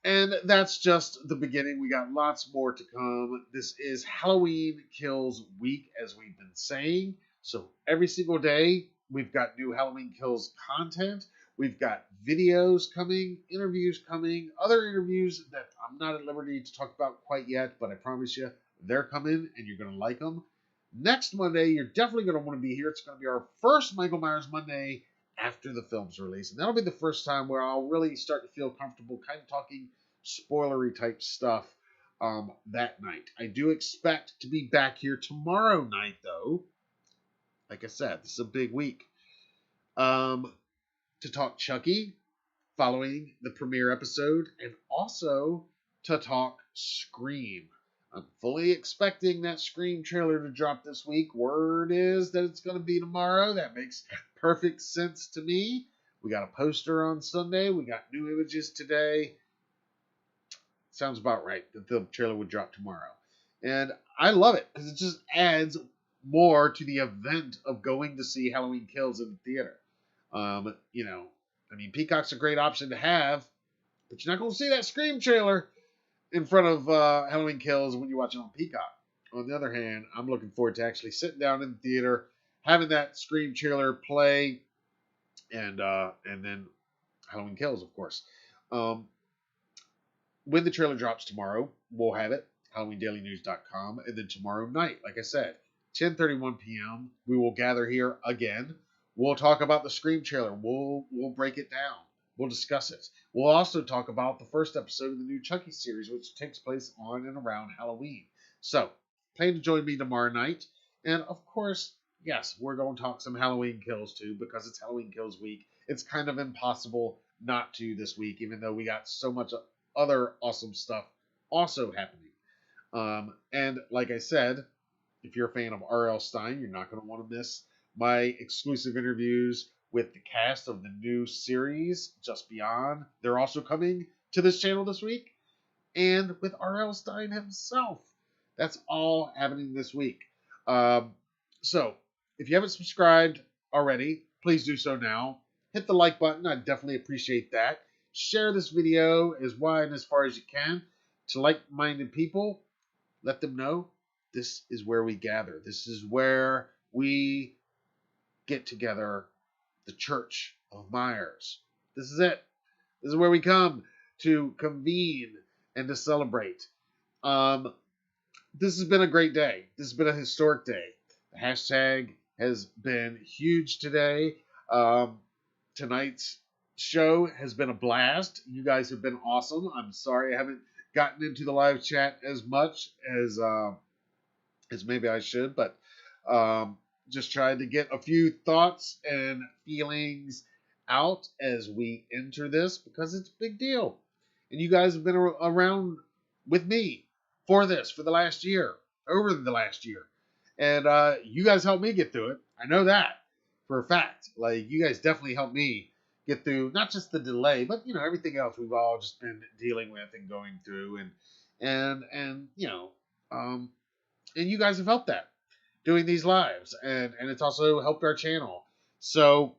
And that's just the beginning. We got lots more to come. This is Halloween Kills week, as we've been saying. So every single day, we've got new Halloween Kills content. We've got videos coming, interviews coming, other interviews that I'm not at liberty to talk about quite yet, but I promise you, they're coming and you're going to like them. Next Monday, you're definitely going to want to be here. It's going to be our first Michael Myers Monday after the film's release. And that'll be the first time where I'll really start to feel comfortable kind of talking spoilery type stuff that night. I do expect to be back here tomorrow night, though. Like I said, this is a big week. To talk Chucky following the premiere episode, and also to talk Scream. I'm fully expecting that Scream trailer to drop this week. Word is that it's going to be tomorrow. That makes perfect sense to me. We got a poster on Sunday. We got new images today. Sounds about right that the trailer would drop tomorrow. And I love it because it just adds more to the event of going to see Halloween Kills in the theater. Peacock's a great option to have, but you're not going to see that Scream trailer in front of Halloween Kills when you watch it on Peacock. On the other hand, I'm looking forward to actually sitting down in the theater, having that Scream trailer play, and then Halloween Kills, of course. When the trailer drops tomorrow, we'll have it, HalloweenDailyNews.com, and then tomorrow night, like I said, 10:31 p.m., we will gather here again. We'll talk about the Scream trailer. We'll break it down. We'll discuss it. We'll also talk about the first episode of the new Chucky series, which takes place on and around Halloween. So, plan to join me tomorrow night. And, of course, yes, we're going to talk some Halloween Kills, too, because it's Halloween Kills week. It's kind of impossible not to this week, even though we got so much other awesome stuff also happening. And, like I said, if you're a fan of R.L. Stine, you're not going to want to miss my exclusive interviews with the cast of the new series, Just Beyond. They're also coming to this channel this week. And with R.L. Stine himself. That's all happening this week. So, if you haven't subscribed already, please do so now. Hit the like button. I'd definitely appreciate that. Share this video as wide and as far as you can to like-minded people. Let them know this is where we gather. This is where we get together, the Church of Myers. This is it. This is where we come to convene and to celebrate. This has been a great day. This has been a historic day. The hashtag has been huge today. Tonight's show has been a blast. You guys have been awesome. I'm sorry I haven't gotten into the live chat as much as maybe I should, but just trying to get a few thoughts and feelings out as we enter this because it's a big deal. And you guys have been around with me for this for the last year, over the last year. And you guys helped me get through it. I know that for a fact. Like, you guys definitely helped me get through not just the delay, but, everything else we've all just been dealing with and going through. And and you guys have helped that doing these lives, and it's also helped our channel. So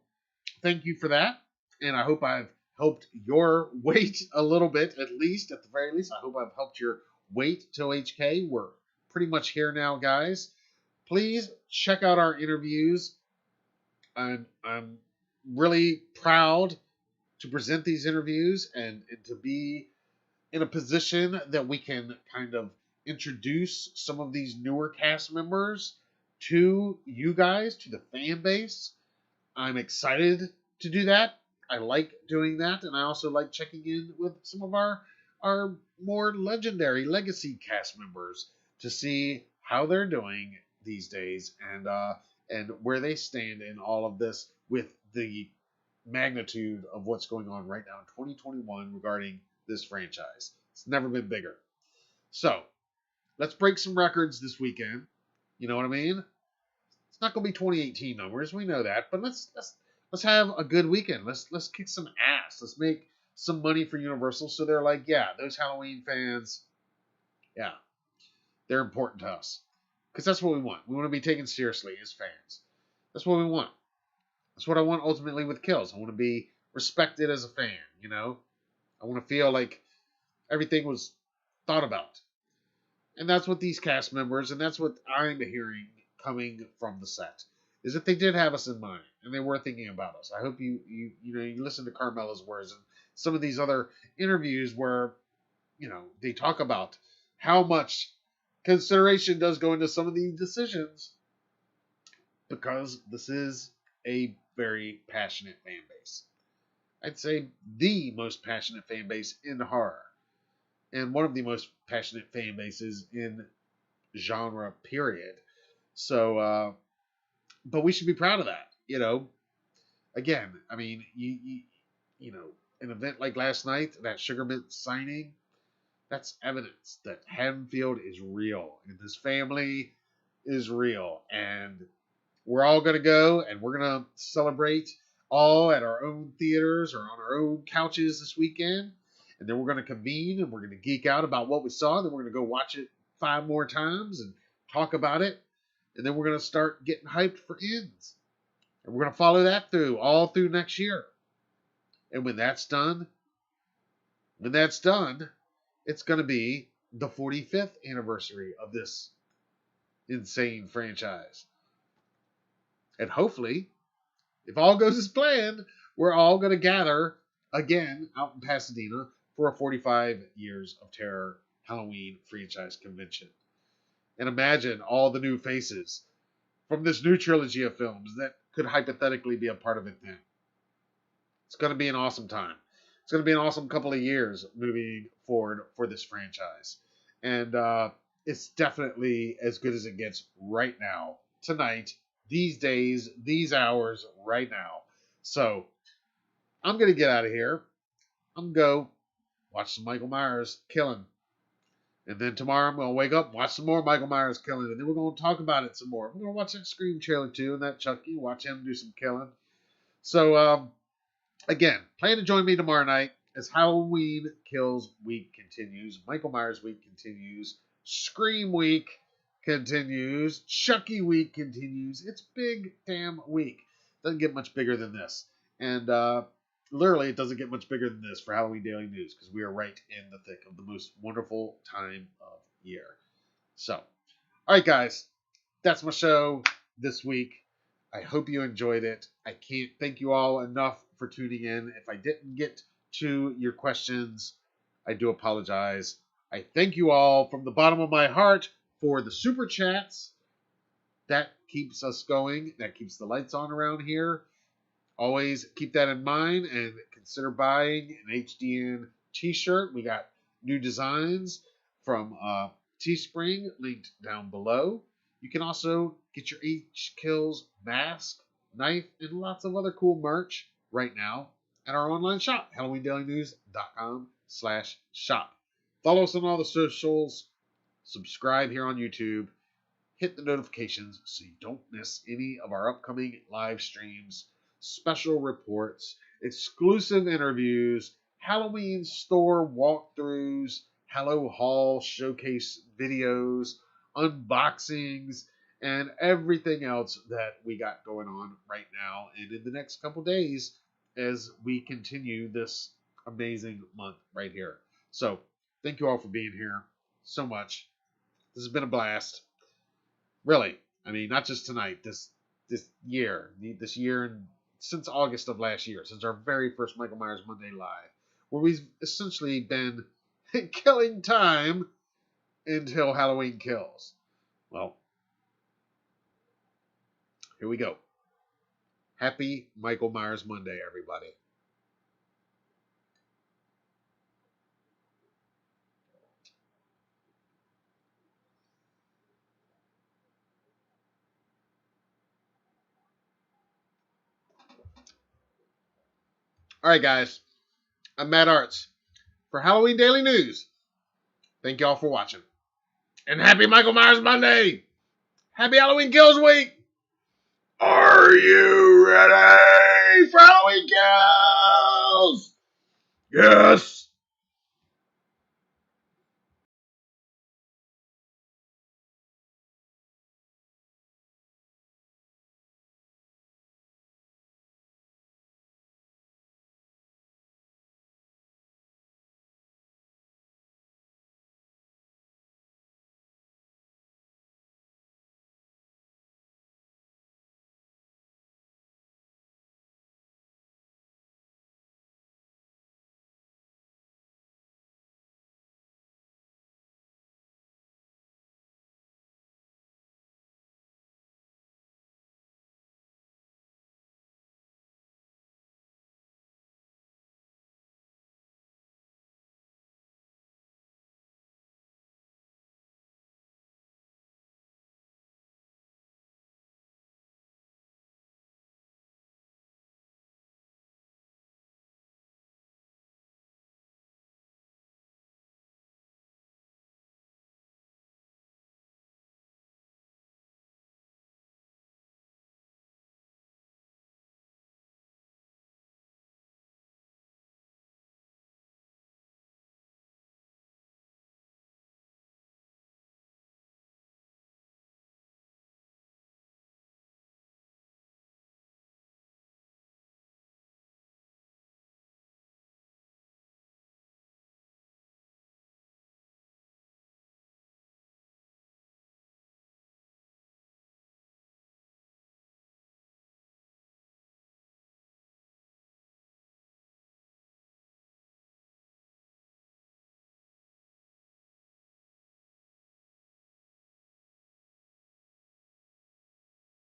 thank you for that, and I hope I've helped your wait a little bit, at the very least. I hope I've helped your wait till HK. We're pretty much here now, guys. Please check out our interviews. I'm really proud to present these interviews and to be in a position that we can kind of introduce some of these newer cast members to you guys, to the fan base. I'm excited to do that. I like doing that, and I also like checking in with some of our more legendary legacy cast members to see how they're doing these days and where they stand in all of this with the magnitude of what's going on right now in 2021 regarding this franchise. It's never been bigger. So let's break some records this weekend. You know what I mean? It's not going to be 2018 numbers. We know that, but let's have a good weekend. Let's kick some ass. Let's make some money for Universal. So they're like, yeah, those Halloween fans, yeah, they're important to us because that's what we want. We want to be taken seriously as fans. That's what we want. That's what I want ultimately with Kills. I want to be respected as a fan. I want to feel like everything was thought about. And that's what these cast members, and that's what I'm hearing coming from the set, is that they did have us in mind, and they were thinking about us. I hope you listen to Carmela's words and some of these other interviews where, they talk about how much consideration does go into some of these decisions, because this is a very passionate fan base. I'd say the most passionate fan base in horror. And one of the most passionate fan bases in genre, period. So, but we should be proud of that, Again, I mean, an event like last night, that Sugarmint signing, that's evidence that Haddonfield is real, and this family is real, and we're all going to go, and we're going to celebrate all at our own theaters or on our own couches this weekend. And then we're going to convene and we're going to geek out about what we saw. Then we're going to go watch it 5 more times and talk about it. And then we're going to start getting hyped for ends. And we're going to follow that all through next year. And when that's done, it's going to be the 45th anniversary of this insane franchise. And hopefully, if all goes as planned, we're all going to gather again out in Pasadena for a 45 Years of Terror Halloween franchise convention. And imagine all the new faces from this new trilogy of films that could hypothetically be a part of it then. It's going to be an awesome time. It's going to be an awesome couple of years moving forward for this franchise. And it's definitely as good as it gets right now, tonight, these days, these hours, right now. So I'm going to get out of here. I'm going to go watch some Michael Myers killing. And then tomorrow I'm going to wake up, watch some more Michael Myers killing. And then we're going to talk about it some more. We're going to watch that Scream trailer too and that Chucky. Watch him do some killing. So, again, plan to join me tomorrow night as Halloween Kills Week continues. Michael Myers Week continues. Scream Week continues. Chucky Week continues. It's big damn week. Doesn't get much bigger than this. And literally, it doesn't get much bigger than this for Halloween Daily News because we are right in the thick of the most wonderful time of year. So, all right, guys, that's my show this week. I hope you enjoyed it. I can't thank you all enough for tuning in. If I didn't get to your questions, I do apologize. I thank you all from the bottom of my heart for the super chats. That keeps us going. That keeps the lights on around here. Always keep that in mind and consider buying an HDN t-shirt. We got new designs from Teespring linked down below. You can also get your H Kills mask, knife, and lots of other cool merch right now at our online shop, HalloweenDailyNews.com/shop. Follow us on all the socials, subscribe here on YouTube, hit the notifications so you don't miss any of our upcoming live streams, special reports, exclusive interviews, Halloween store walkthroughs, Hallow Hall showcase videos, unboxings, and everything else that we got going on right now and in the next couple days as we continue this amazing month right here. So, thank you all for being here so much. This has been a blast. Really, I mean, not just tonight. This year, and since August of last year, since our very first Michael Myers Monday Live, where we've essentially been killing time until Halloween Kills. Well, here we go. Happy Michael Myers Monday, everybody. All right, guys. I'm Matt Arts for Halloween Daily News. Thank y'all for watching. And happy Michael Myers Monday! Happy Halloween Kills Week! Are you ready for Halloween Kills? Yes!